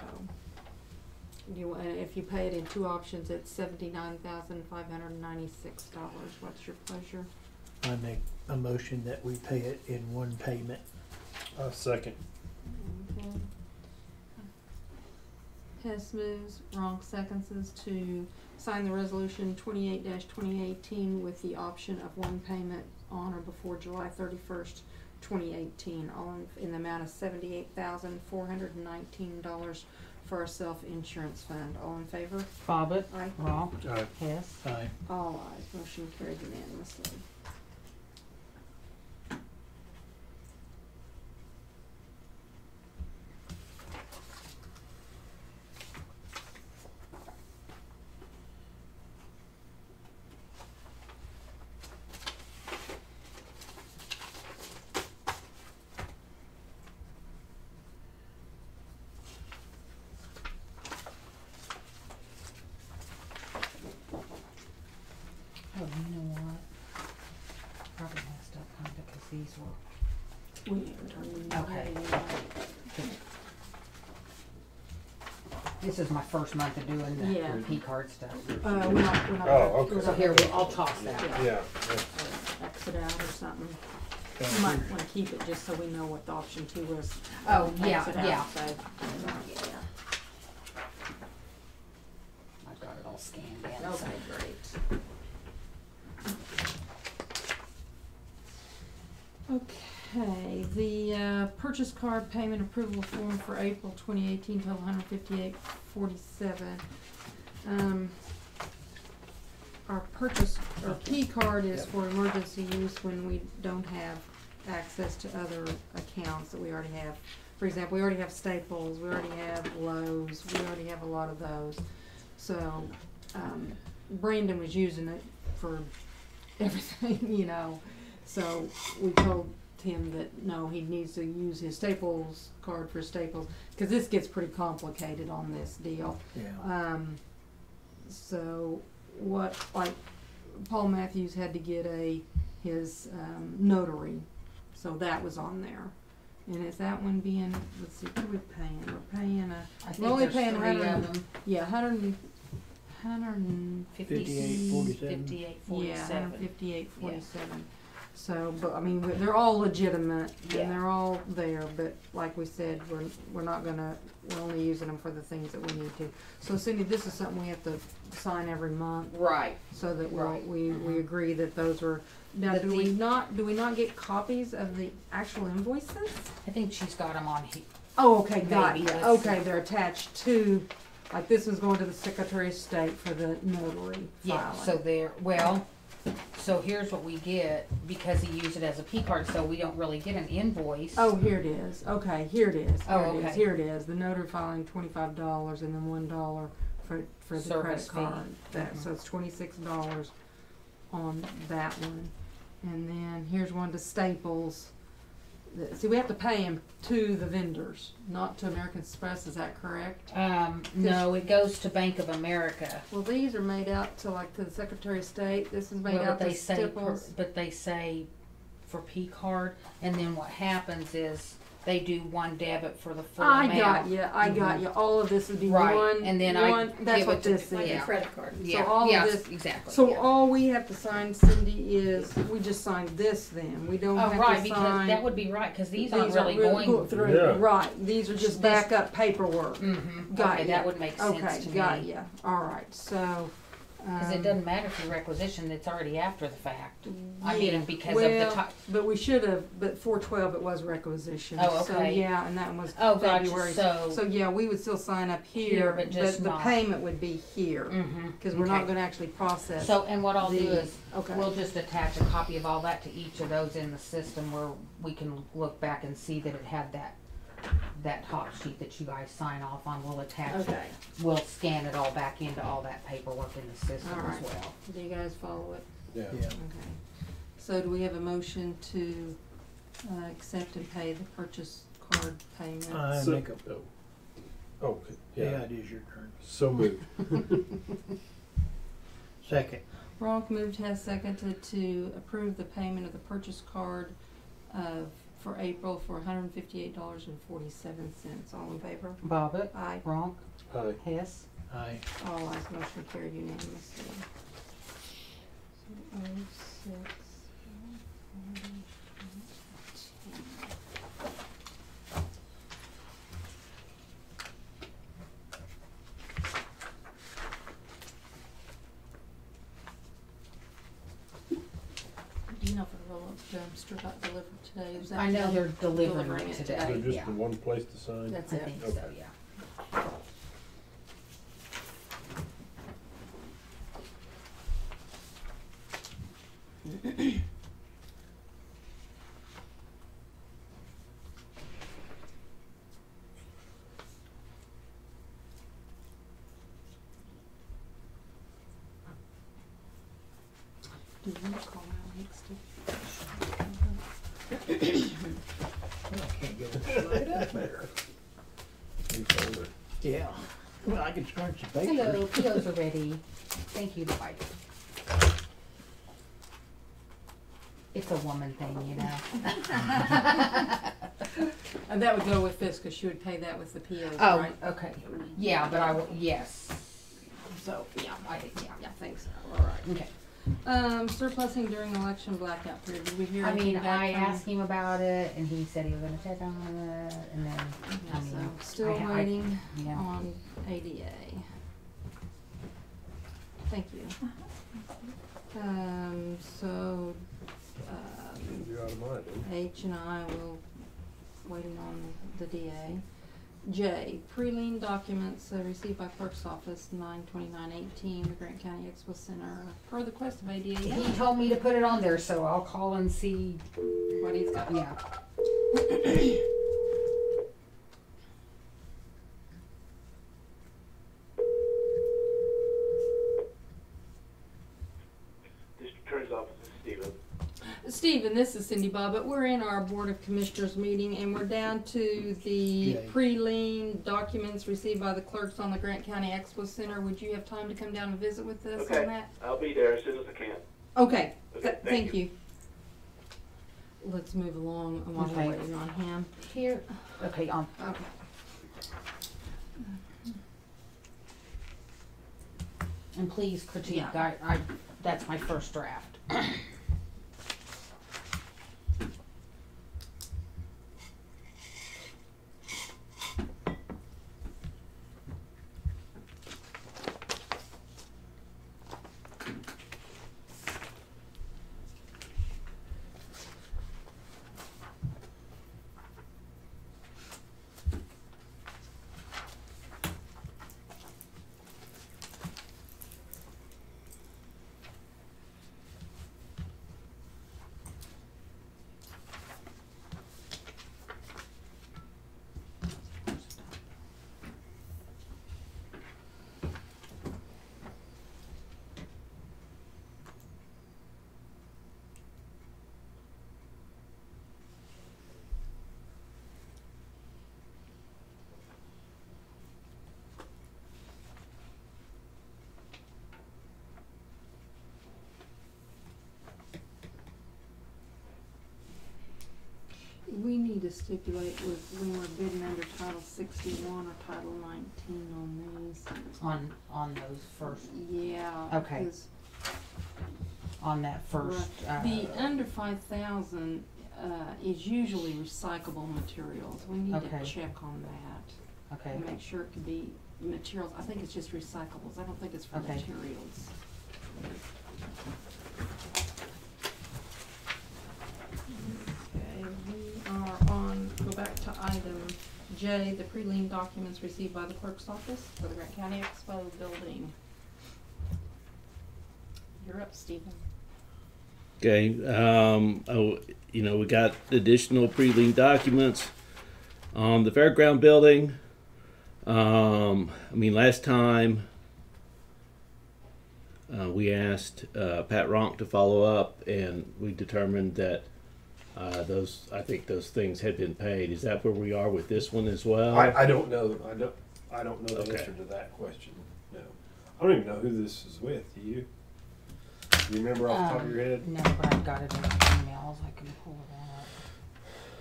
If you pay it in 2 options, it's $79,596. What's your pleasure? I make a motion that we pay it in one payment. Second. Okay. Hess moves, Ronk seconds to sign the resolution 28-2018 with the option of one payment on or before July 31st, 2018, all in the amount of $78,419 for our self-insurance fund. All in favor? Bobbit. Aye. Wrong. Aye. Hess. Aye. All ayes, motion carried unanimously. Oh, you know what? Probably messed up, huh, because these were. We haven't turned them in. Okay. This is my first month of doing the Yeah. P-card stuff. We're not. Oh, okay. we're So not here, gonna- I'll toss that. Yeah. X it out or something. You might wanna keep it just so we know what the option 2 was. Oh, yeah, X it out, yeah. so, Yeah. I've got it all scanned in. Okay, great. Okay, the purchase card payment approval form for April 2018 total $158.47. Our P card is for emergency use when we don't have access to other accounts that we already have. For example, we already have Staples, we already have Lowe's, we already have a lot of those. So, Brandon was using it for everything, you know. So we told him that no, he needs to use his Staples card for Staples, because this gets pretty complicated on this deal. Yeah. So what, like, Paul Matthews had to get his notary, so that was on there. And is that one being, let's see, what are we paying? We're paying I think we're only there's paying 3 of them. yeah, 158.47. 58.47. So, but I mean, they're all legitimate Yeah. and they're all there, but like we said, we're only using them for the things that we need to. So Cindy, this is something we have to sign every month Right. so that Right. we agree that those are, now That do we not get copies of the actual invoices? I think she's got them on here. Oh, okay, got Maybe, it. let's Okay, see. they're attached to, like this one's going to the Secretary of State for the notary Yeah, filing. so there, well, so here's what we get, because he used it as a P card, so we don't really get an invoice. Oh, here it is. Okay, here it is. Oh, Here it is. okay. Here it is. The notary filing $25 and then $1 for the Service credit card. fee. That so it's $26 on that one. And then here's one to Staples. See, we have to pay him to the vendors, not to American Express. Is that correct? No, it goes to Bank of America. Well, these are made out to to the Secretary of State. This is made Well, out but to they say, Staples. but they say for P card, and then what happens is they do one debit for the full I amount. got you. I got you. All of this would be Right, one. and then one, I that's give what it to- this Like is. a Yeah. credit card. Yeah, So all of yes, this- exactly. So yeah. all we have to sign, Cindy, is we just sign this. Then we don't Oh, have right, to because sign. that would be right, because these aren't really go going. through. Yeah. Right. These are just This- backup paperwork. Mm-hmm. Got Okay, ya. that would make sense Okay, to got me. ya. All right. So. Because it doesn't matter if you requisition, it's already after the fact. I yeah, mean, because well, of the time. But we should have. But 412 it was requisition. Oh, So okay. yeah, and that one was Oh, gotcha. February. So yeah, we would still sign up Here, here, but just the not- payment would be here mm-hmm. because we're not going to actually process. So, and what I'll do the- is, okay. we'll just attach a copy of all that to each of those in the system where we can look back and see that it had that top sheet that you guys sign off on. We'll attach it. Okay. We'll scan it all back into all that paperwork in the system All as right. well. Do you guys follow it? Yeah. Yeah. Okay. So do we have a motion to accept and pay the purchase card payment? I So- make a, Oh, okay. yeah, Yeah. it is your turn. So moved. Second. Ronk moved, has seconded to approve the payment of the purchase card for April for $158.47. All in favor? Bobbit, Aye. Ronk, Aye. Hess. Aye. All ayes, motion carried unanimously. So 06, 40, Do you know if the roll-up dumpster got delivered today? Was that I know today? they're delivering Delivering it it today. So just Yeah. the one place to sign? That's I it. think so, Okay. yeah. Do you want to call Alex to? I can't get it right up there. You found it. Yeah. Well, I can scratch the paper. Hello, POs are ready. Thank you, bye. It's a woman thing, you know. And that would go with this, because she would pay that with the POs, Oh, right? okay. Yeah, but I will, yes. So, yeah, I, I think so, all right. okay. Surplusing during election blackout period, did we hear I anything mean, back I from? asked him about it, and he said he was gonna check on it, and then, I Okay, so, mean, still I- waiting yeah. on ADA. Thank you. So, You're out of mind, eh? H and I will, waiting on the DA. J, pre-lien documents received by clerk's office 9/29/18, the Grant County Expo Center, per the request of ADA. He told me to put it on there, so I'll call and see, What he's got. yeah. District Attorney's Office is Stephen. Stephen, this is Cindy Bobbitt. We're in our Board of Commissioners meeting, and we're down to the Yay. pre-lien documents received by the clerks on the Grant County Expo Center. Would you have time to come down and visit with us on Okay, that? I'll be there as soon as I can. Okay, Okay, thank you. Let's move along while Okay. we're waiting on him. Here, okay, on, Okay. and please critique, Yeah. that's my first draft. stipulate with when we're bidding under Title 61 or Title 19 on these. On those first, Yeah. Okay. 'Cause on that first, the under 5,000 is usually recyclable materials. We need Okay. to check on that. okay, And make sure it could be materials. I think it's just recyclables. I don't think it's for Okay. materials. Okay, we are on, go back to item J, the pre-lien documents received by the clerk's office for the Grant County Expo building. You're up, Stephen. Okay, we got additional pre-lien documents on the fairground building. Last time we asked Pat Ronk to follow up, and we determined that I think those things had been paid. Is that where we are with this one as well? I don't know. I don't know the Okay. answer to that question. No, I don't even know who this is with. Do you? Do you remember off the top of your head? no, but I've got it in emails, I can pull it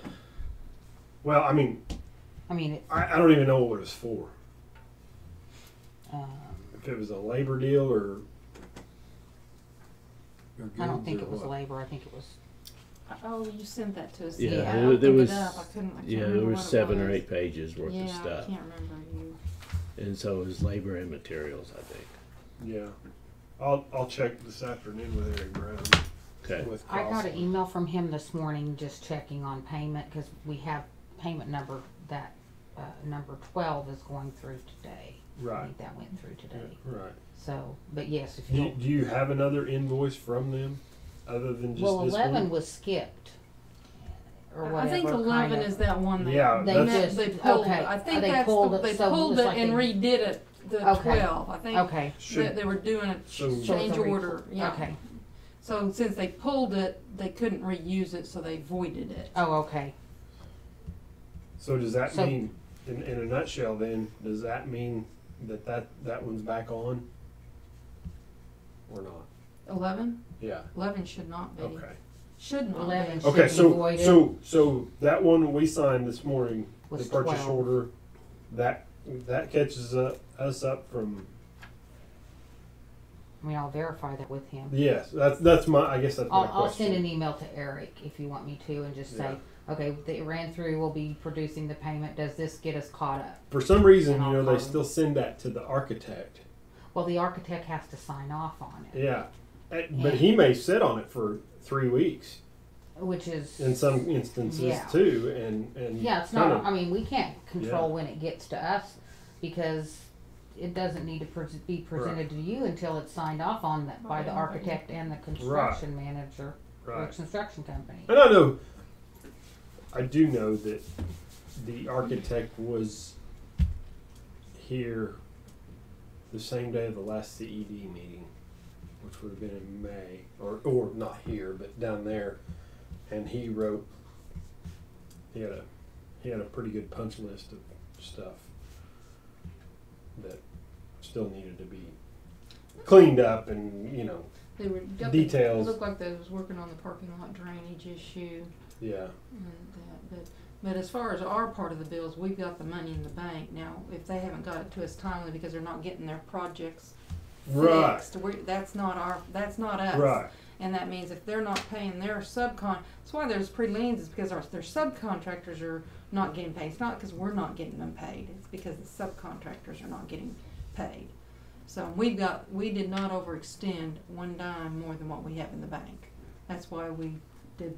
out. Well, I mean, I don't even know what it was for. um, If it was a labor deal or I don't think goods it or was what. labor, I think it was, Oh, you sent that to us. Yeah, I there opened was- it up. I can't Yeah, remember there was what it 7 or was. 8 pages worth of Yeah, stuff, I can't remember you. and so it was labor and materials, I think. Yeah, I'll check this afternoon with Eric Brown. Okay. With I got Cross. an email from him this morning just checking on payment, cause we have payment number, that, number 12 is going through today. I Right. think that went through today. Right. So, but yes, if Do you, you have another invoice from them other than just well, this 11 one? was skipped. Or I whatever, think 11 kind of. is that one Yeah, they that's- they pulled. okay. I think They that's pulled the, it, they so it pulled was it like and they- redid it. The Okay. 12. I think Okay. that they were doing it So- So it's change a order. Yeah. Okay. So since they pulled it, they couldn't reuse it, so they voided it. Oh, okay. So does that So- mean, in a nutshell then, does that mean that one's back on? Or not? 11? Yeah, 11 should not be. okay. Should not 11 be. should Okay, be so, voided. so that one we signed this morning, the Was purchase 12. order, that catches us up from, I mean, I'll verify that with him. yes, that's my, I guess that's my I'll send an question. email to Eric if you want me to and just say, Yeah. okay, they ran through, we'll be producing the payment. Does this get us caught up? For some reason, And I'll they call still send that to the architect. Well, the architect has to sign off on it, Yeah, but he may sit on it for 3 weeks which is, in some instances Yeah. too, and yeah, it's kind not, of- I mean, we can't control Yeah. when it gets to us because it doesn't need to be presented to you until it's signed off on that by the architect and the construction manager or right. construction company. And I do know that the architect was here the same day of the last CED meeting, which would have been in May, or not here, but down there, and he wrote. He had a pretty good punch list of stuff that still needed to be cleaned up, and They were Details. It looked like they was working on the parking lot drainage issue yeah. and that. But as far as our part of the bills, we've got the money in the bank now. If they haven't got it to us timely because they're not getting their projects Right. fixed, that's not us. Right. And that means if they're not paying their that's why there's pre-liens, is because their subcontractors are not getting paid. It's not because we're not getting them paid, it's because the subcontractors are not getting paid. So we did not overextend one dime more than what we have in the bank. That's why we did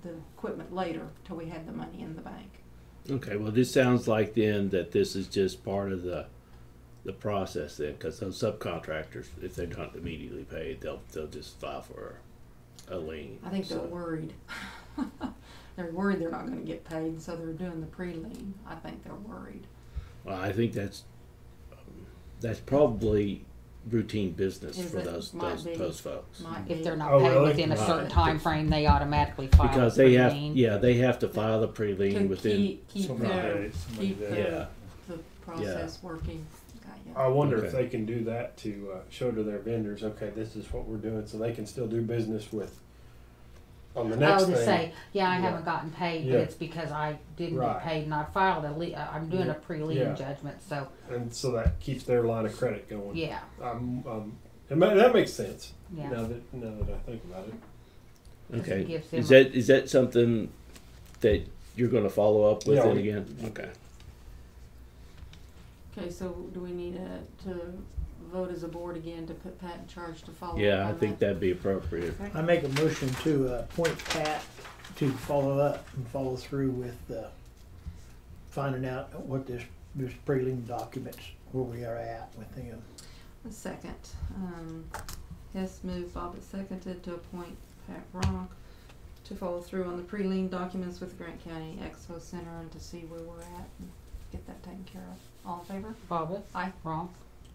the equipment later till we had the money in the bank. Okay, well, this sounds like then that this is just part of the process then, because those subcontractors, if they're not immediately paid, they'll just file for a lien. I think they're So- worried. They're worried they're not gonna get paid, so they're doing the pre-lien. I think they're worried. Well, I think that's probably routine business Is for it? those Might be. folks. Might be. If they're not Oh, paid really? within a certain Right. time frame, they automatically file Because a they have, pre-lien. they have to file the pre-lien To within, keep Somebody their, did, somebody keep did. the, yeah. the process working. Got ya. I wonder if Okay. they can do that to show to their vendors, okay, this is what we're doing, so they can still do business with on the next Oh, to thing. say, yeah, I Yeah. haven't gotten paid, but Yeah. it's because I didn't Right. get paid and I filed I'm doing Yeah. a pre-lien Yeah. judgment, so, And so that keeps their line of credit going. yeah, That makes sense. yeah. Now that I think about it. Just Okay. gives them Is that something that you're gonna follow up with Yeah, it we- again? Okay. Okay, so do we need to vote as a board again to put Pat in charge to follow up Yeah, I on think that? that'd be appropriate. I make a motion to appoint Pat to follow up and follow through with finding out what this prelim documents, where we are at with them. A second. Hess moved, Bobbit seconded to appoint Pat Ronk to follow through on the pre-lien documents with Grant County Expo Center and to see where we're at and get that taken care of. All in favor? Bobbit, Aye. Ronk,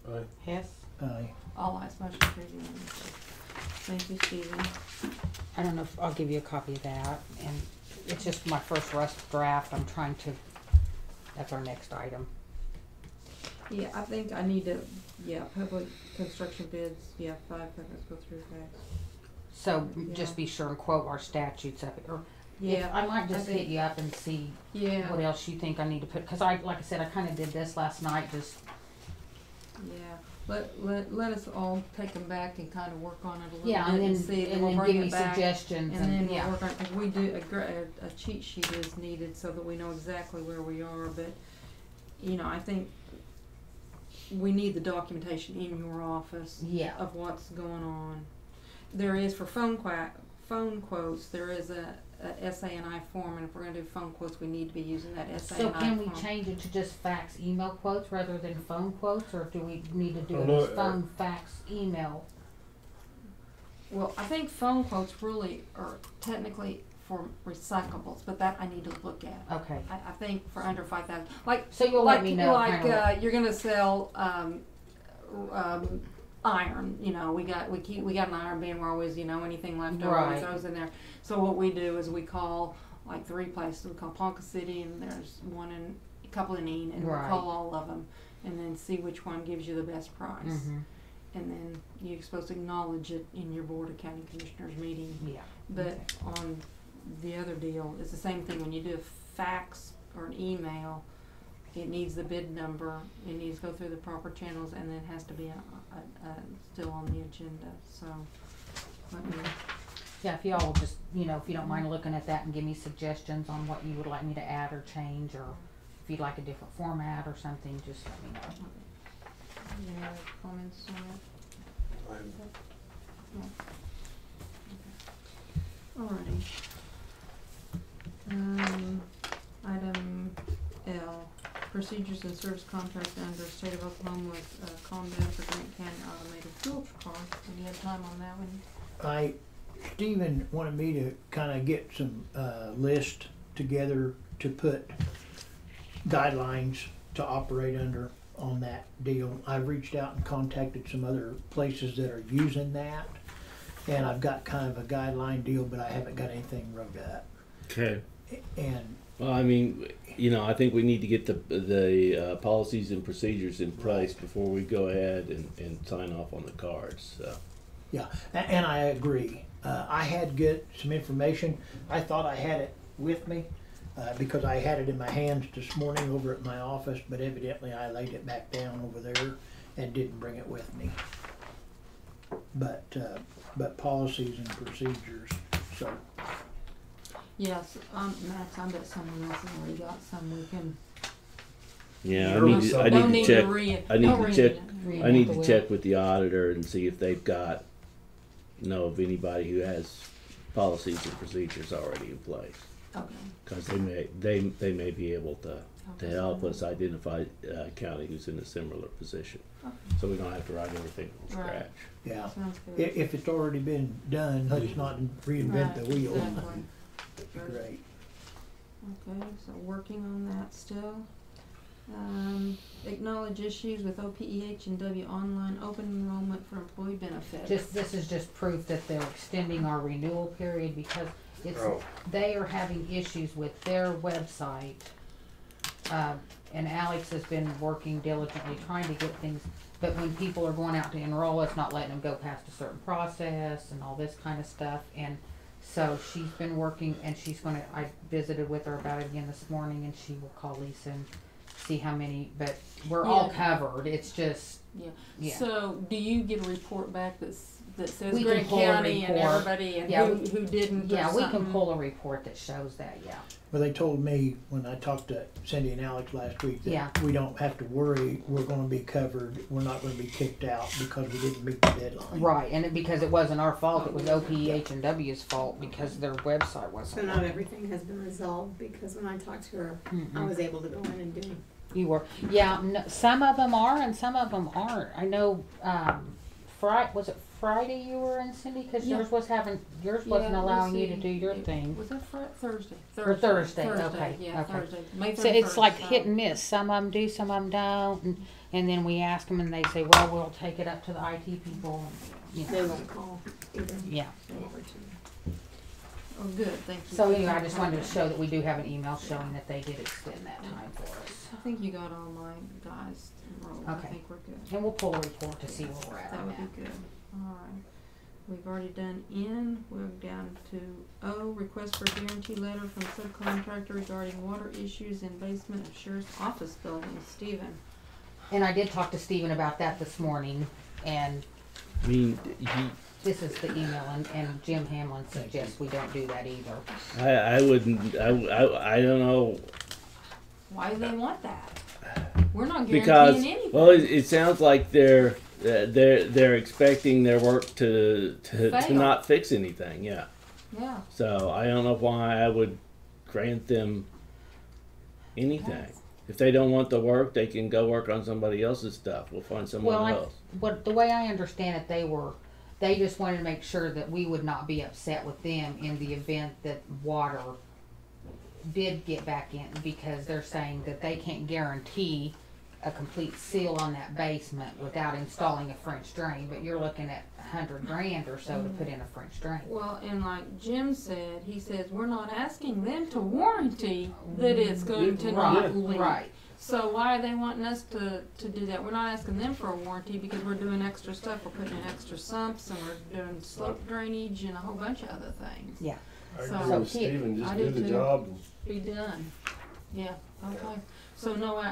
Aye. Hess. Aye. All ayes, motion carried unanimously. Thank you, Stephen. I don't know if, I'll give you a copy of that, and it's just my first rough draft, I'm trying to, that's our next item. Yeah, I think I need to, public construction bids, 5 seconds, go through that. So Yeah. just be sure and quote our statutes up, or Yeah, I might just think- hit you up and see Yeah, what else you think I need to put, cause like I said, I kinda did this last night, just, yeah. Let us all take them back and kind of work on it a little yeah, bit and and then, see, and then we'll then bring give me it back. suggestions, And then and, we'll yeah, work on, cause we do, a cheat sheet is needed so that we know exactly where we are, but, I think we need the documentation in your office yeah, of what's going on. There is for phone quotes, there is a SANI form, and if we're gonna do phone quotes, we need to be using that SANI so form. can we change it to just fax email quotes rather than phone quotes, or do we need to do Oh, it no, as phone, fax, email? Well, I think phone quotes really are technically for recyclables, but that I need to look at. Okay, I think for under 5,000, like so you'll let me know kinda what- you're gonna sell iron. We got an iron bin. We're always anything left over Right. we throws in there. So what we do is we call like 3 places. We call Ponca City, and there's a couple in Ean, and Right. we call all of them, and then see which one gives you the best price. Mhm. And then you're supposed to acknowledge it in your Board of County Commissioners meeting. Yeah. But on the other deal, it's the same thing. When you do a fax or an email, it needs the bid number, it needs to go through the proper channels, and then it has to be still on the agenda, so let me, Yeah, if y'all will just, if you don't mind looking at that and give me suggestions on what you would like me to add or change, or if you'd like a different format or something, just let me know. any other comments on that? No. Okay. Alrighty. Item L, procedures and service contracts under State of Oklahoma with ComData for Grant County Automated Fuel Card. Have you had time on that one? Stephen wanted me to kind of get some list together to put guidelines to operate under on that deal. I've reached out and contacted some other places that are using that, and I've got kind of a guideline deal, but I haven't got anything wrote up. Okay. And Well, I mean, I think we need to get the policies and procedures in place before we go ahead and sign off on the cards. So. yeah, and I agree. I had get some information. I thought I had it with me because I had it in my hands this morning over at my office, but evidently I laid it back down over there and didn't bring it with me. But policies and procedures. So Yes, Max, I bet someone else has already got some we can. Yeah, Sure, I Don't need need to check. to read. I need don't to read check. it. I need to check with the auditor and see if they've got know of anybody who has policies and procedures already in place. Okay. Because they may be able to help us identify a county who's in a similar position, Okay. so we don't have to write everything from Right. scratch. yeah, Sounds good. if it's already been done, let's not reinvent the wheel. Exactly. Great. Okay, so working on that still. Acknowledge issues with OPEH and W online open enrollment for employee benefits. This is just proof that they're extending our renewal period, because they are having issues with their website. And Alex has been working diligently trying to get things, but when people are going out to enroll, it's not letting them go past a certain process and all this kind of stuff. And So she's been working, and she's gonna, I visited with her about it again this morning, and she will call Lisa and see how many, but we're all covered, it's just, Yeah. yeah. So, do you get a report back that says We can Grant pull a County and report. everybody and Yeah, who didn't or Yeah, we can something? pull a report that shows that, yeah. Well, they told me when I talked to Cindy and Alex last week Yeah. that we don't have to worry, we're gonna be covered, we're not gonna be kicked out because we didn't meet the deadline. Right, and because it wasn't our fault, it was OPH&W's fault because their website So wasn't. not everything has been resolved, because when I talked to her, I Mm-mm. was able to go in and do. You were, yeah, no, some of them are and some of them aren't. I know, was it Friday you were in, Cindy? Cause Yeah. yours wasn't Yeah, allowing let's you to see. do your thing. Was that Thursday? Or Thursday, okay, Yeah, okay. Thursday. May So it's 31st, like so- hit and miss. Some of them do, some of them don't. And then we ask them and they say, well, we'll take it up to the IT people. And, you They know, won't call either. yeah. Oh, good, thank you. So anyway, I just wanted to show that we do have an email showing that they did extend that time for us. I think you got all my guys enrolled. I Okay. think we're good. And we'll pull a report to see where we're at That on would that. be good. Alright. We've already done N. We're down to O, request for guarantee letter from subcontractor regarding water issues in basement of Sheriff's office building. Stephen. And I did talk to Stephen about that this morning, and I mean, this is the email, and Jim Hamlin suggests we don't do that either. I wouldn't, I don't know, Why do they want that? We're not because, guaranteeing anything. well, it sounds like they're expecting their work to Fail. not fix anything, yeah. Yeah. So I don't know why I would grant them anything. If they don't want the work, they can go work on somebody else's stuff. We'll find someone Well, else. the way I understand it, they just wanted to make sure that we would not be upset with them in the event that water did get back in, because they're saying that they can't guarantee a complete seal on that basement without installing a French drain, but you're looking at $100,000 or so to put in a French drain. Well, and like Jim said, he says, we're not asking them to warranty that it's going to not leak. Right. So why are they wanting us to do that? We're not asking them for a warranty because we're doing extra stuff. We're putting in extra sumps and we're doing slope drainage and a whole bunch of other things. Yeah. I So- agree with Stephen, just I do do the too. job. Be done. Yeah, okay. So no,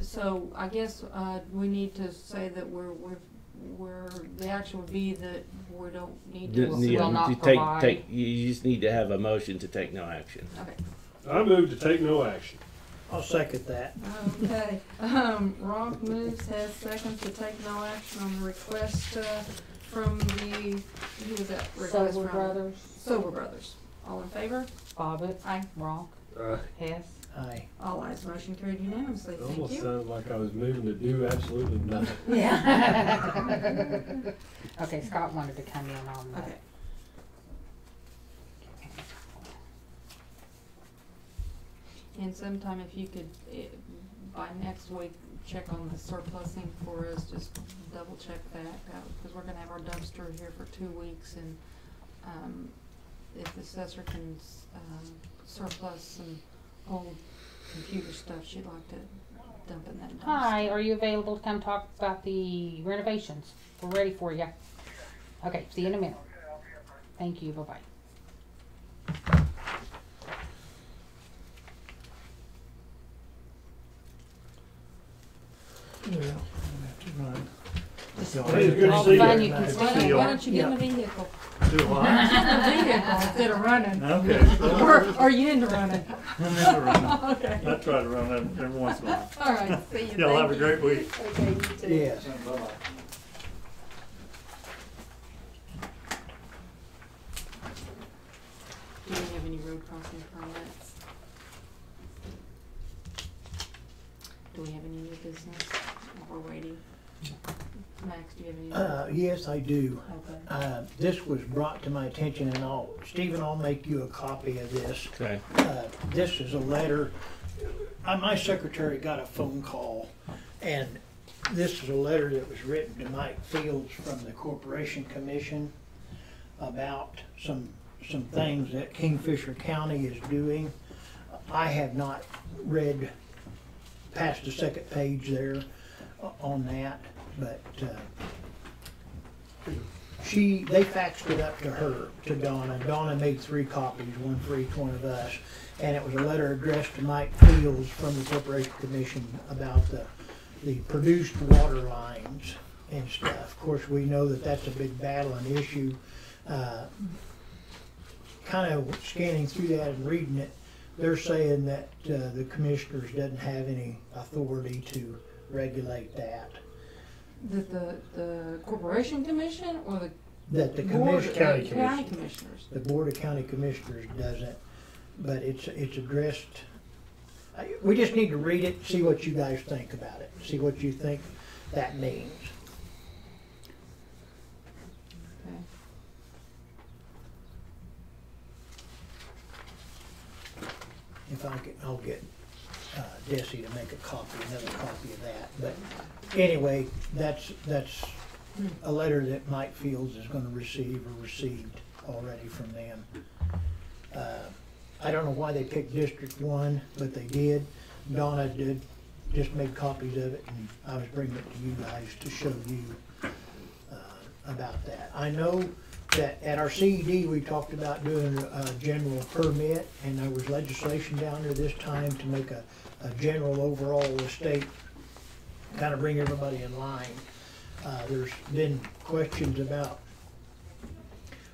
so I guess, we need to say that we're, the action would be that we don't need to. will not you provide. you just need to have a motion to take no action. Okay. I move to take no action. I'll second that. Okay, Ronk moves, has seconds to take no action on the request, from the, who was that request Sober from? Brothers, Sober Brothers. All in favor? Bobbitt, Aye. Ronk, Hess. Aye. All ayes, motion carried unanimously, It thank almost you. sounded like I was moving to do absolutely nothing. Yeah. Okay, Scott wanted to come in on that. Okay. And sometime if you could, by next week, check on the surplusing for us, just double check that, because we're gonna have our dumpster here for 2 weeks, and, if the assessor can, surplus some old computer stuff, she'd like to dump in that dumpster. Hi, are you available to come talk about the renovations? We're ready for you. Okay, see you in a minute. Thank you, bye-bye. Well, I'm gonna have to run. Hey, it's good to All see fun, you. you can Nice Why to see don't, you. why don't you get in a vehicle? Do what? A vehicle instead of running. Okay. Or are you into running? I'm never running. Okay. I try to run every once in a while. All right, see you. Y'all have a Thank great you. week. Okay, you too. Yes. Do we have any road crossing permits? Do we have any new business? We're waiting. Max, do you have any? Yes, I do. Okay. This was brought to my attention, and Stephen, I'll make you a copy of this. Okay. This is a letter. My secretary got a phone call, and this is a letter that was written to Mike Fields from the Corporation Commission about some things that Kingfisher County is doing. I have not read past the second page there on that, but They faxed it up to her, to Donna. Donna made 3 copies, one for each one of us. And it was a letter addressed to Mike Fields from the Corporation Commission about the produced water lines and stuff. Of course, we know that that's a big battle and issue. Kind of scanning through that and reading it, they're saying that the commissioners doesn't have any authority to regulate that. That the corporation commission or That the board commission, county commissioners? the Board of County Commissioners doesn't, but it's addressed. We just need to read it, see what you guys think about it, see what you think that means. Okay. If I'll get Desi to make another copy of that. But anyway, that's a letter that Mike Fields is going to receive or received already from them. I don't know why they picked District 1, but they did. Donna did, just made copies of it, and I was bringing it to you guys to show you about that. I know that at our CED, we talked about doing a general permit, and there was legislation down there this time to make a general overall estate, kind of bring everybody in line. There's been questions about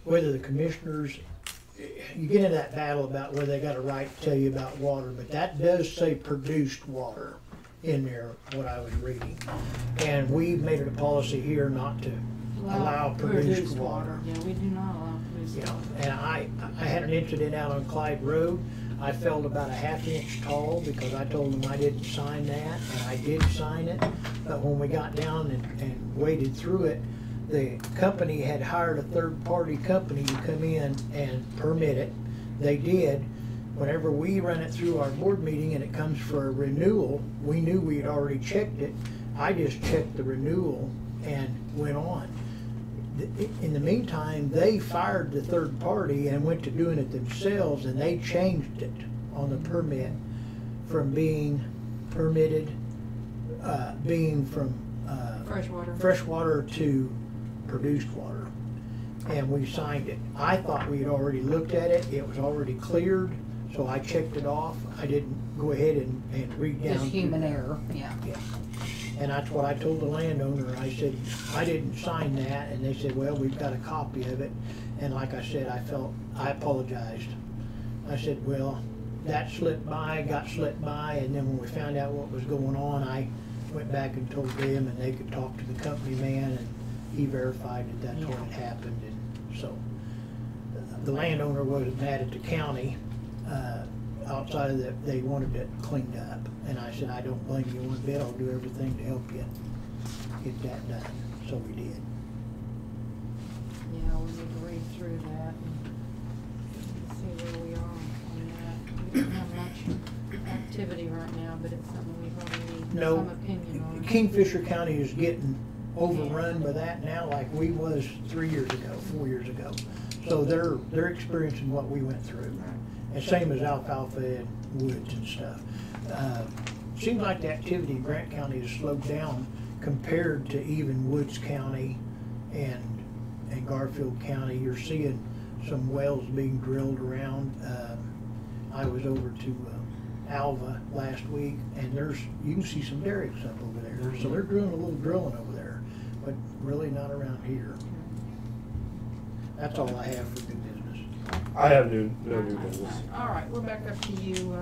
whether the commissioners, you get into that battle about whether they got a right to tell you about water, but that does say produced water in there, what I was reading. And we've made it a policy here not to allow produced water. Yeah, we do not allow produced You know, water. and I had an incident out on Clyde Road. I felt about a ½ inch tall because I told them I didn't sign that, and I did sign it. But when we got down and waded through it, the company had hired a third-party company to come in and permit it. They did. Whenever we run it through our board meeting and it comes for a renewal, we knew we had already checked it. I just checked the renewal and went on. In the meantime, they fired the third party and went to doing it themselves, and they changed it on the permit from being permitted, being from freshwater to produced water. And we signed it. I thought we had already looked at it. It was already cleared, so I checked it off. I didn't go ahead and read down. Just human error, yeah. Yeah. And that's what I told the landowner. I said, I didn't sign that. And they said, well, we've got a copy of it. And like I said, I apologized. I said, well, that got slipped by. And then when we found out what was going on, I went back and told them, and they could talk to the company man, and he verified that that's what had happened. And so the landowner wasn't mad at the county. Outside of that, they wanted it cleaned up. And I said, I don't blame you one bit. I'll do everything to help you get that done. So we did. Yeah, we need to read through that and see where we are on that. We don't have much activity right now, but it's something we probably need some opinion on. Kingfisher County is getting overrun by that now like we was 3 years ago, 4 years ago. So they're experiencing what we went through. And same as Alfalfa and Woods and stuff. Seems like the activity in Grant County has slowed down compared to even Woods County and Garfield County. You're seeing some wells being drilled around. I was over to Alva last week, and you can see some derricks up over there. So they're doing a little drilling over there, but really not around here. That's all I have for new business. I have no new business. All right, we're back up to you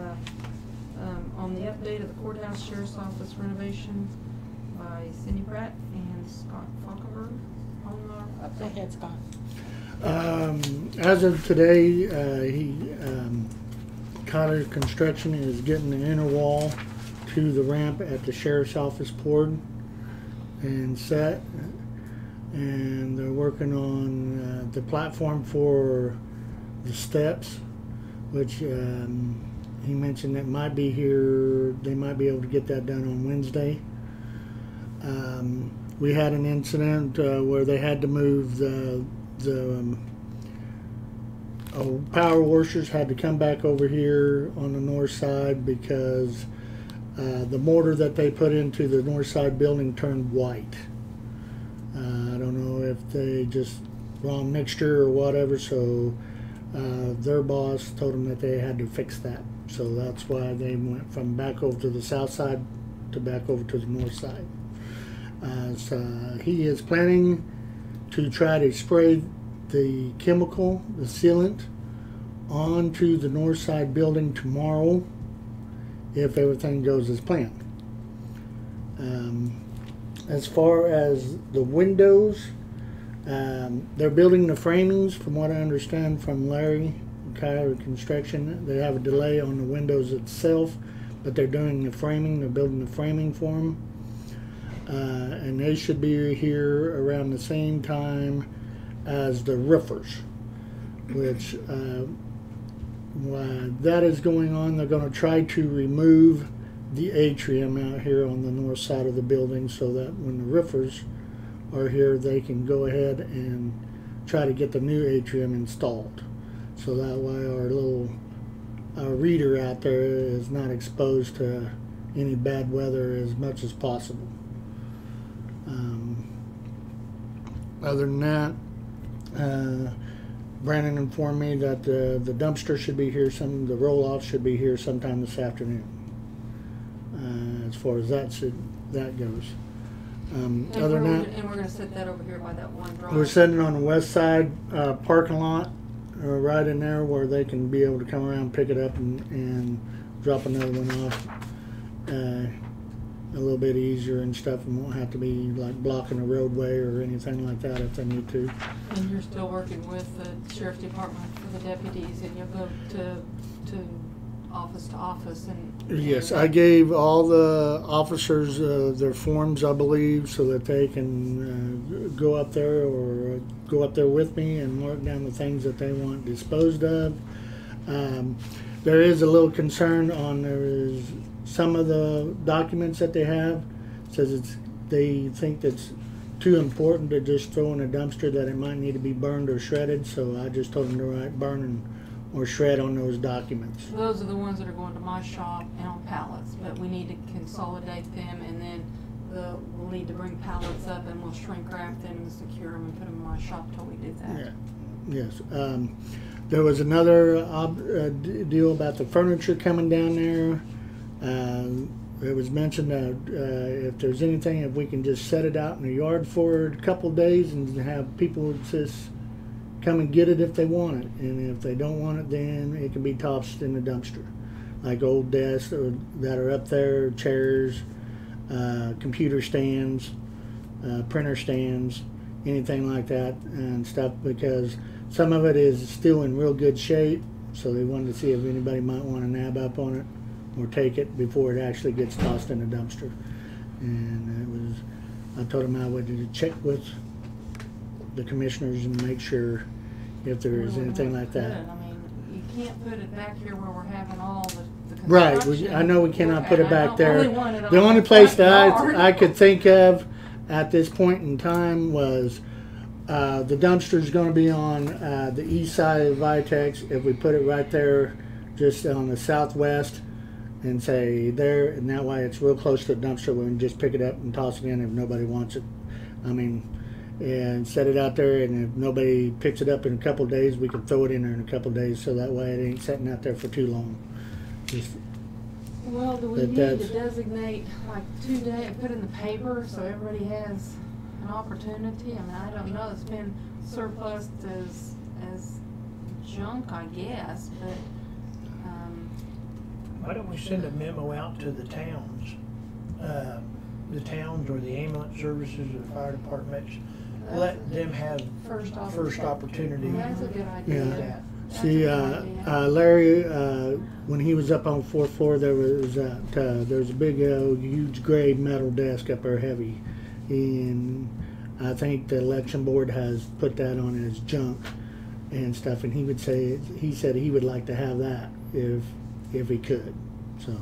on the update of the courthouse sheriff's office renovation by Cindy Pratt and Scott Falkenberg on our update. Go ahead, Scott. As of today, Cotter Construction is getting the inner wall to the ramp at the sheriff's office poured and set, and they're working on the platform for the steps, which he mentioned that might be here. They might be able to get that done on Wednesday. We had an incident where they had to move the power washers had to come back over here on the north side because the mortar that they put into the north side building turned white. I don't know if they just wrong mixture or whatever, so their boss told them that they had to fix that. So that's why they went from back over to the south side to back over to the north side. So he is planning to try to spray the chemical, the sealant, onto the north side building tomorrow if everything goes as planned. As far as the windows, they're building the framings, from what I understand from Larry Kyle Construction. They have a delay on the windows itself, but they're doing the framing. They're building the framing for them, and they should be here around the same time as the roofers. Which, while that is going on, they're going to try to remove the atrium out here on the north side of the building, so that when the roofers are here, they can go ahead and try to get the new atrium installed, so that way our little reader out there is not exposed to any bad weather as much as possible. Other than that, Brandon informed me that the dumpster should be here, the roll-off should be here sometime this afternoon. As far as that goes. And Other than that, and we're gonna set that over here by that one drive. we're sitting on the west side parking lot, right in there where they can be able to come around, pick it up, and drop another one off a little bit easier and stuff, and won't have to be like blocking the roadway or anything like that if they need to. And you're still working with the sheriff's department for the deputies, and you'll go to office and. Yes, I gave all the officers their forms, I believe, so that they can go up there or go up there with me and mark down the things that they want disposed of. There is a little concern on there is some of the documents that they have says they think it's too important to just throw in a dumpster, that it might need to be burned or shredded. So I just told them to write burn or shred on those documents. Those are the ones that are going to my shop and on pallets, but we need to consolidate them, and then we'll need to bring pallets up, and we'll shrink wrap them and secure them and put them in my shop till we do that. Yeah. Yes. There was another deal about the furniture coming down there. It was mentioned that if there's anything, if we can just set it out in the yard for a couple of days and have people just come and get it if they want it, and if they don't want it, then it can be tossed in the dumpster, like old desks that are up there, chairs, computer stands, printer stands, anything like that and stuff, because some of it is still in real good shape, so they wanted to see if anybody might want to nab up on it or take it before it actually gets tossed in the dumpster. And I told them I would check with the commissioners and make sure if there is anything like that. I mean, you can't put it back here where we're having all the Right, construction. I know we cannot put it back there. I don't really want it on The only the place front that yard. I could think of at this point in time was the dumpster's going to be on the east side of Vitex. If we put it right there, just on the southwest, and say there, and that way it's real close to the dumpster. We can just pick it up and toss it in if nobody wants it. I mean, and set it out there, and if nobody picks it up in a couple of days, we can throw it in there in a couple of days, so that way it ain't sitting out there for too long. Just, Well, do we But need to that's- designate like 2 days, put in the paper so everybody has an opportunity? I mean, I don't know, it's been surplus as junk, I guess, but, Why don't we send a memo out to the towns or the ambulance services or the fire departments? Let them have first opportunity. that's a good idea. Yeah. That's See, a good idea. Larry, when he was up on the fourth floor, there was a big, huge gray metal desk up there, heavy, and I think the election board has put that on as junk and stuff. And he said he would like to have that if he could. So.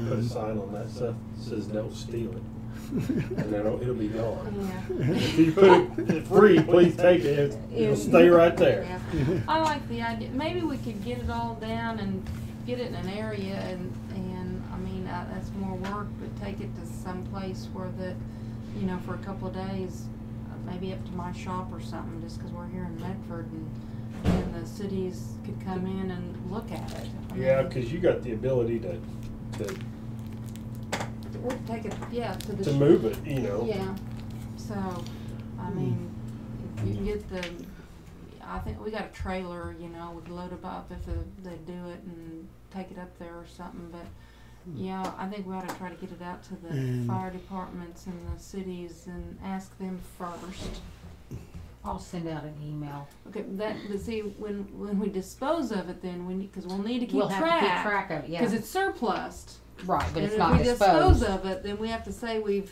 Put a sign on that stuff that says "Don't steal it," and then it'll be gone. Yeah. If you put it free, please take it. It'll stay right there. Yeah. I like the idea. Maybe we could get it all down and get it in an area, and I mean that's more work, but take it to some place where for a couple of days, maybe up to my shop or something, just 'cause we're here in Medford and the cities could come in and look at it. I Yeah, mean, because you got the ability to or take it, yeah, to the. to move it, you know. Yeah, so, I mean, if you can get I think we got a trailer, we could load them up if they do it and take it up there or something, but, yeah, I think we ought to try to get it out to the fire departments and the cities and ask them first. I'll send out an email. Okay, but see, when we dispose of it, then because we'll need to keep We'll have to keep track of it, yeah. Because it's surplused. Right, but it's And not if we disposed. dispose of it, then we have to say we've,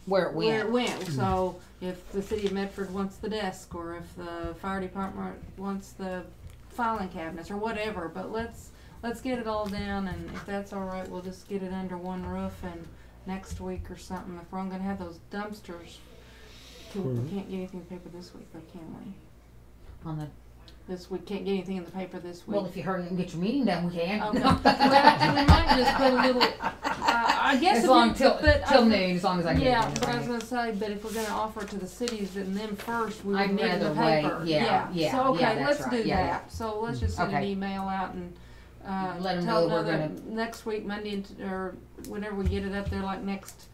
Where it went. So if the city of Medford wants the desk, or if the fire department wants the filing cabinets, or whatever, but let's get it all down, and if that's all right, we'll just get it under one roof, and next week or something, if we're gonna have those dumpsters, we can't get anything in the paper this week, though, can we? This we can't get anything in the paper this week. Well, if you hurry and get your meeting done, we can. Okay. Well, we might just put a little. I guess till noon, as long as I get it. Yeah, but I was gonna say, but if we're gonna offer it to the cities and them first, we would I'd need it in the rather wait. paper. Yeah. So okay, that's let's right. do Yeah, that. So let's just send an Okay. email out and Let 'em tell know we're them that next week, Monday or whenever we get it up there, like next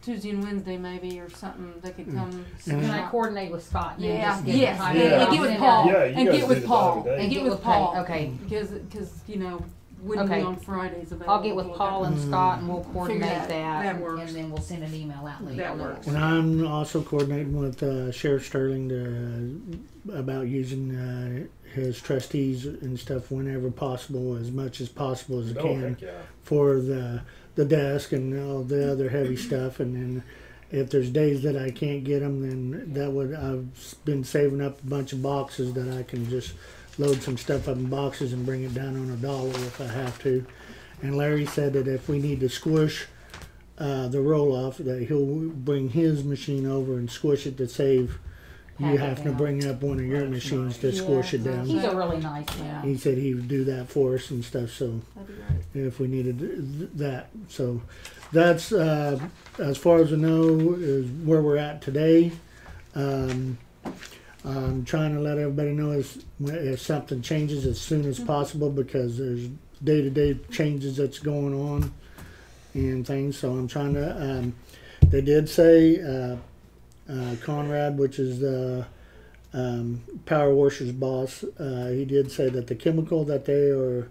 Tuesday and Wednesday maybe or something, they could come. Can I coordinate with Scott? And then Yeah, just give yes, the time? and Yeah. get with Paul, Yeah, you and guys get with do the Paul, Bible day. and get with Paul. Okay. Because wouldn't Okay. be on Fridays available. I'll get with Paul and Scott and we'll coordinate that. that. That works. And then we'll send an email out later. That works. And I'm also coordinating with Sheriff Sterling about using his trustees and stuff whenever possible, as much as possible as I Oh, can, heck yeah. for the desk and all the other heavy stuff. And then if there's days that I can't get them, then I've been saving up a bunch of boxes that I can just load some stuff up in boxes and bring it down on a dollar if I have to. And Larry said that if we need to squish the roll-off, that he'll bring his machine over and squish it to save you Hack it having to down. bring up one of your machines to squish it down. He's a really nice man. He said he would do that for us and stuff, so That'd be great. if we needed that. So that's, as far as I know, is where we're at today. I'm trying to let everybody know if something changes as soon as possible, because there's day-to-day changes that's going on and things. So I'm trying to, they did say, Conrad, which is the power washer's boss, he did say that the chemical that they are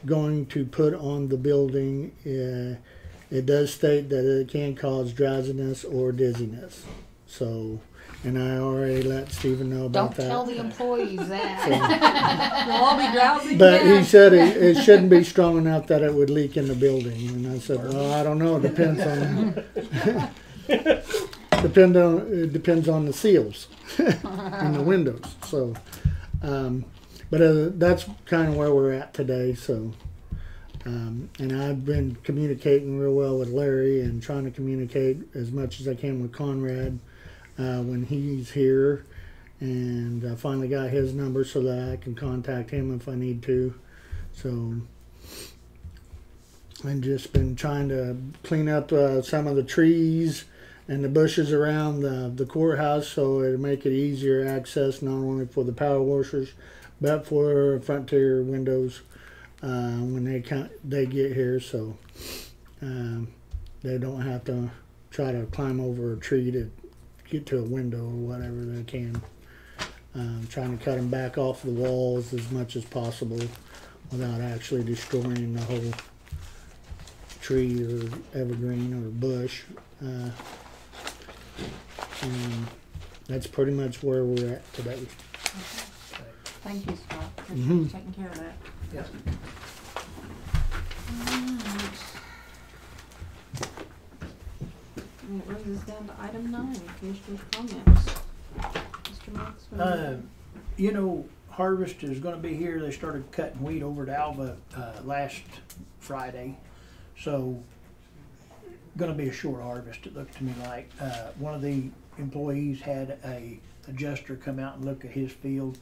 going to put on the building, it does state that it can cause drowsiness or dizziness. So, and I already let Stephen know about Don't that. tell the employees that. We'll all be drowsy. But Yeah. he said it shouldn't be strong enough that it would leak in the building. And I said, well, I don't know. It depends on it depends on the seals and the windows. So, but that's kind of where we're at today. So, and I've been communicating real well with Larry and trying to communicate as much as I can with Conrad when he's here. And I finally got his number so that I can contact him if I need to. So I've just been trying to clean up some of the trees and the bushes around the courthouse, so it'll make it easier access not only for the power washers but for frontier windows when they get here, so they don't have to try to climb over a tree to get to a window or whatever they can. Trying to cut them back off the walls as much as possible without actually destroying the whole tree or evergreen or bush. And that's pretty much where we're at today. Thank you, Scott, for Mhm. taking care of that. Yep. And it brings us down to item 9, Commissioner's comments. Mr. Marks? You know, harvest is going to be here. They started cutting wheat over at Alva last Friday, so going to be a short harvest. It looked to me like one of the employees had a adjuster come out and look at his field.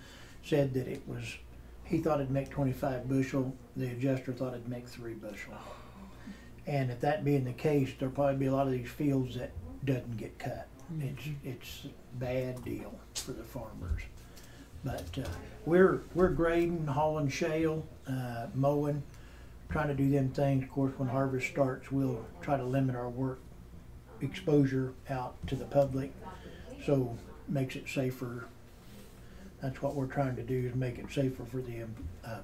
Said that he thought it'd make 25 bushel. The adjuster thought it'd make 3 bushel. And if that being the case, there'll probably be a lot of these fields that doesn't get cut. It's a bad deal for the farmers. But we're grading, hauling shale, mowing, trying to do them things. Of course, when harvest starts, we'll try to limit our work exposure out to the public, so makes it safer. That's what we're trying to do, is make it safer for the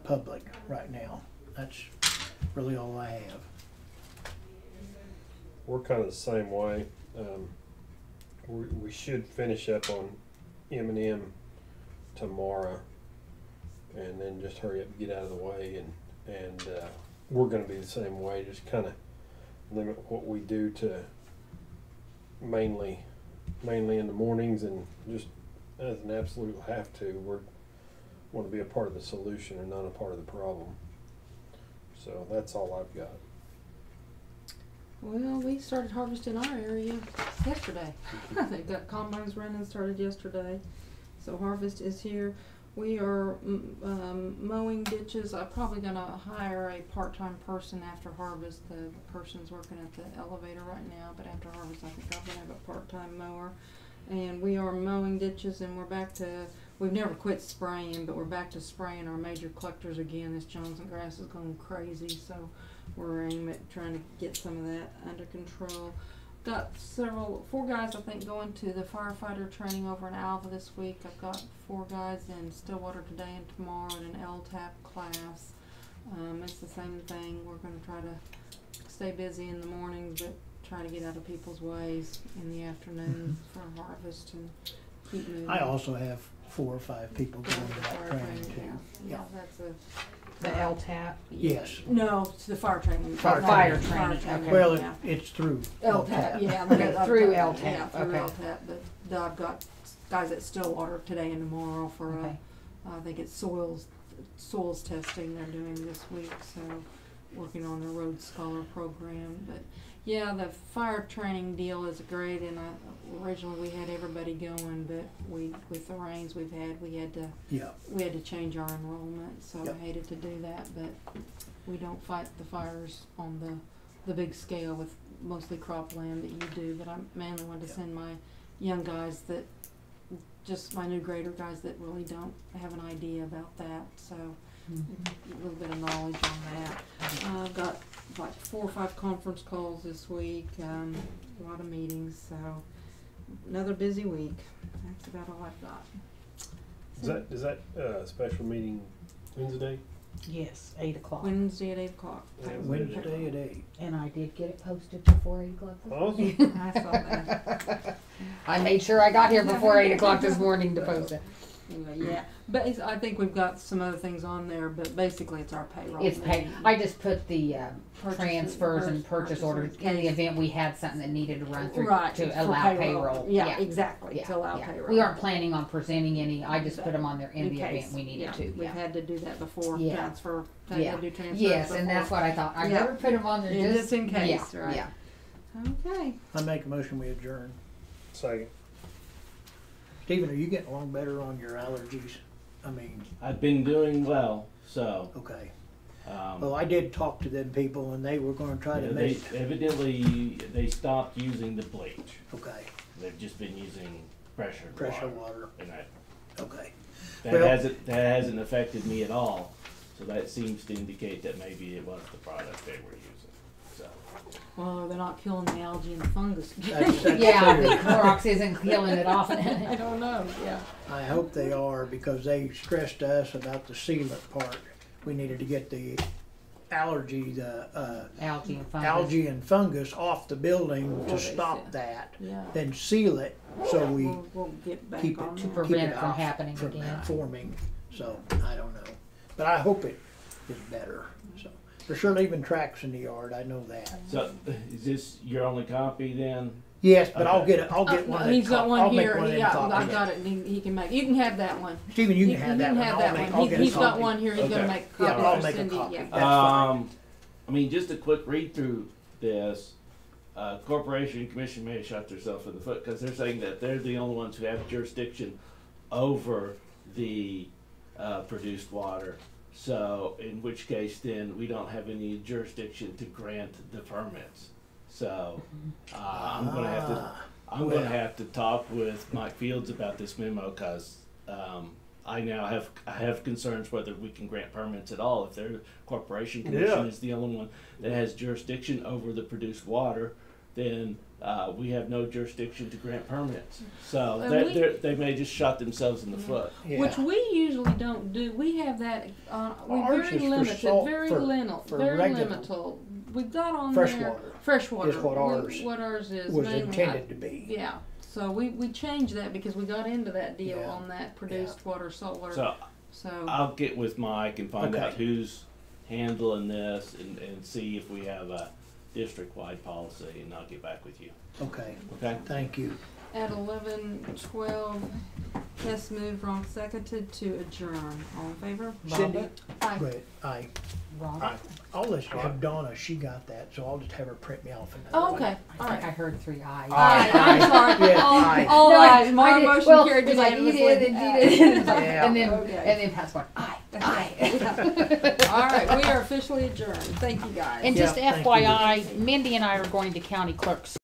public right now. That's really all I have. We're kind of the same way. We should finish up on M&M tomorrow, and then just hurry up and get out of the way. And we're going to be the same way. Just kind of limit what we do to mainly in the mornings, and just as an absolute have to. We want to be a part of the solution and not a part of the problem. So that's all I've got. Well, we started harvesting our area yesterday. They got combines running, started yesterday. So harvest is here. We are mowing ditches. I'm probably gonna hire a part-time person after harvest. The person's working at the elevator right now, but after harvest I think I'm gonna have a part-time mower. And we are mowing ditches, and we're back to, we've never quit spraying, but we're back to spraying our major collectors again. This Johnson grass is going crazy, so we're aiming at trying to get some of that under control. Got 4 guys I think going to the firefighter training over in Alva this week. I've got 4 guys in Stillwater today and tomorrow in an LTAP class. It's the same thing. We're going to try to stay busy in the mornings, but try to get out of people's ways in the afternoon for harvest and keep moving. I also have 4 or 5 people going to that training too. Yeah, that's a The LTAP? Yes. no, to the fire training. Fire training, okay. Well, yeah. it's through LTAP, yeah. Okay, through Yeah, LTAP, through okay. LTAP, but I've got guys at Stillwater today and tomorrow for, Okay. I think it's soils testing they're doing this week, so working on the Road Scholar program. But yeah, the fire training deal is great, and originally we had everybody going, but with the rains we've had, we had to change our enrollment, so Yep. I hated to do that, but we don't fight the fires on the big scale with mostly cropland that you do, but I mainly wanted to send my young guys that, just my new grader guys that really don't have an idea about that, so a little bit of knowledge on that. I've got like 4 or 5 conference calls this week, a lot of meetings, so another busy week. That's about all I've got. Is that special meeting Wednesday? Yes, 8 o'clock. Wednesday at 8 o'clock. Wednesday at 8. And I did get it posted before 8 o'clock. Awesome. I saw that. I made sure I got here before 8 o'clock this morning to post it. Anyway, yeah, but I think we've got some other things on there, but basically it's our payroll. It's paid. I just put the Purchases- transfers and purchase orders in the case. event we had something that needed to run through Right, to for allow payroll. Yeah, exactly, Yeah, to allow yeah. payroll. We aren't planning on presenting any. I just put them on there in the case. event we needed Yeah, to. We've Yeah. had to do that before, Yeah. transfer, Yeah. do transfers Yes, before. and that's what I thought. I Yeah. never put them on there Yeah, just, just in case, yeah, right. Yeah. Okay. I make a motion we adjourn. Second. Stephen, are you getting along better on your allergies? I mean, I've been doing well, so. okay. Um, Well, I did talk to them people, and they were going to try to they make. evidently they stopped using the bleach. Okay. They've just been using pressure Water. and Okay. that Well- hasn't affected me at all. So that seems to indicate that maybe it was the product they were using. So Well, they're not killing the algae and the fungus. That's Yeah, true. the Clorox isn't killing it off. I don't know, yeah. I hope they are, because they stressed to us about the sealant part. We needed to get the algae Algae and fungus. off the building Well, to they stop said. that. Yeah. Then seal it so we We'll get back keep on it To that. prevent keep it from off happening from again. forming. So I don't know, but I hope it is better. So they're sure leaving tracks in the yard. I know that. so is this your only copy then? Yes, but I'll Okay. get it. I'll get one. He's got one I'll make here. one of them Yeah, copies. I've got it. And he can make. You can have that one. Stephen, you can have that can one. have I'll that make. one. I'll get a He's got copy. one here. He's Okay. gonna make a Yeah, copy I'll for make a Cindy. copy. Yeah. That's fine. I mean, just a quick read through this. Corporation and Commission may have shot themselves in the foot because they're saying that they're the only ones who have jurisdiction over the produced water. So, in which case, then we don't have any jurisdiction to grant the permits. So, I'm going to have to I'm Well- gonna have to talk with Mike Fields about this memo, cause, I now have concerns whether we can grant permits at all. If their corporation commission Yeah. is the only one that has jurisdiction over the produced water, then, we have no jurisdiction to grant permits. So, And they may just shot themselves in the foot. Yeah. Which we usually don't do. We have that, we Ours very is for limited, salt- very for- limited, for very regular limited. We've got on fresh there. water Freshwater. is what ours What ours is. was mainly. intended to be. Yeah, so we changed that because we got into that deal Yeah. on that produced water, saltwater. So, So, I'll get with Mike and find out Okay. who's handling this and see if we have a district-wide policy, and I'll get back with you, Okay, okay? thank you. at 11:12, Hess moved, Ronk seconded to adjourn. All in favor? Cindy, Robert, Aye. wait, I, Robert, I'll let you have Donna, she got that, so I'll just have her print me off another Oh, one. okay, I all think I right. heard 3 ayes. Aye, I'm sorry. Yes, All aye. all No, ayes, my I did- motion well, carried it's like you unanimously. did and you did, Yeah. and then Okay. and then passed one. Aye. All right, we are officially adjourned. Thank you, guys. And Yeah, just thank you. FYI, Mindy and I are going to county clerk's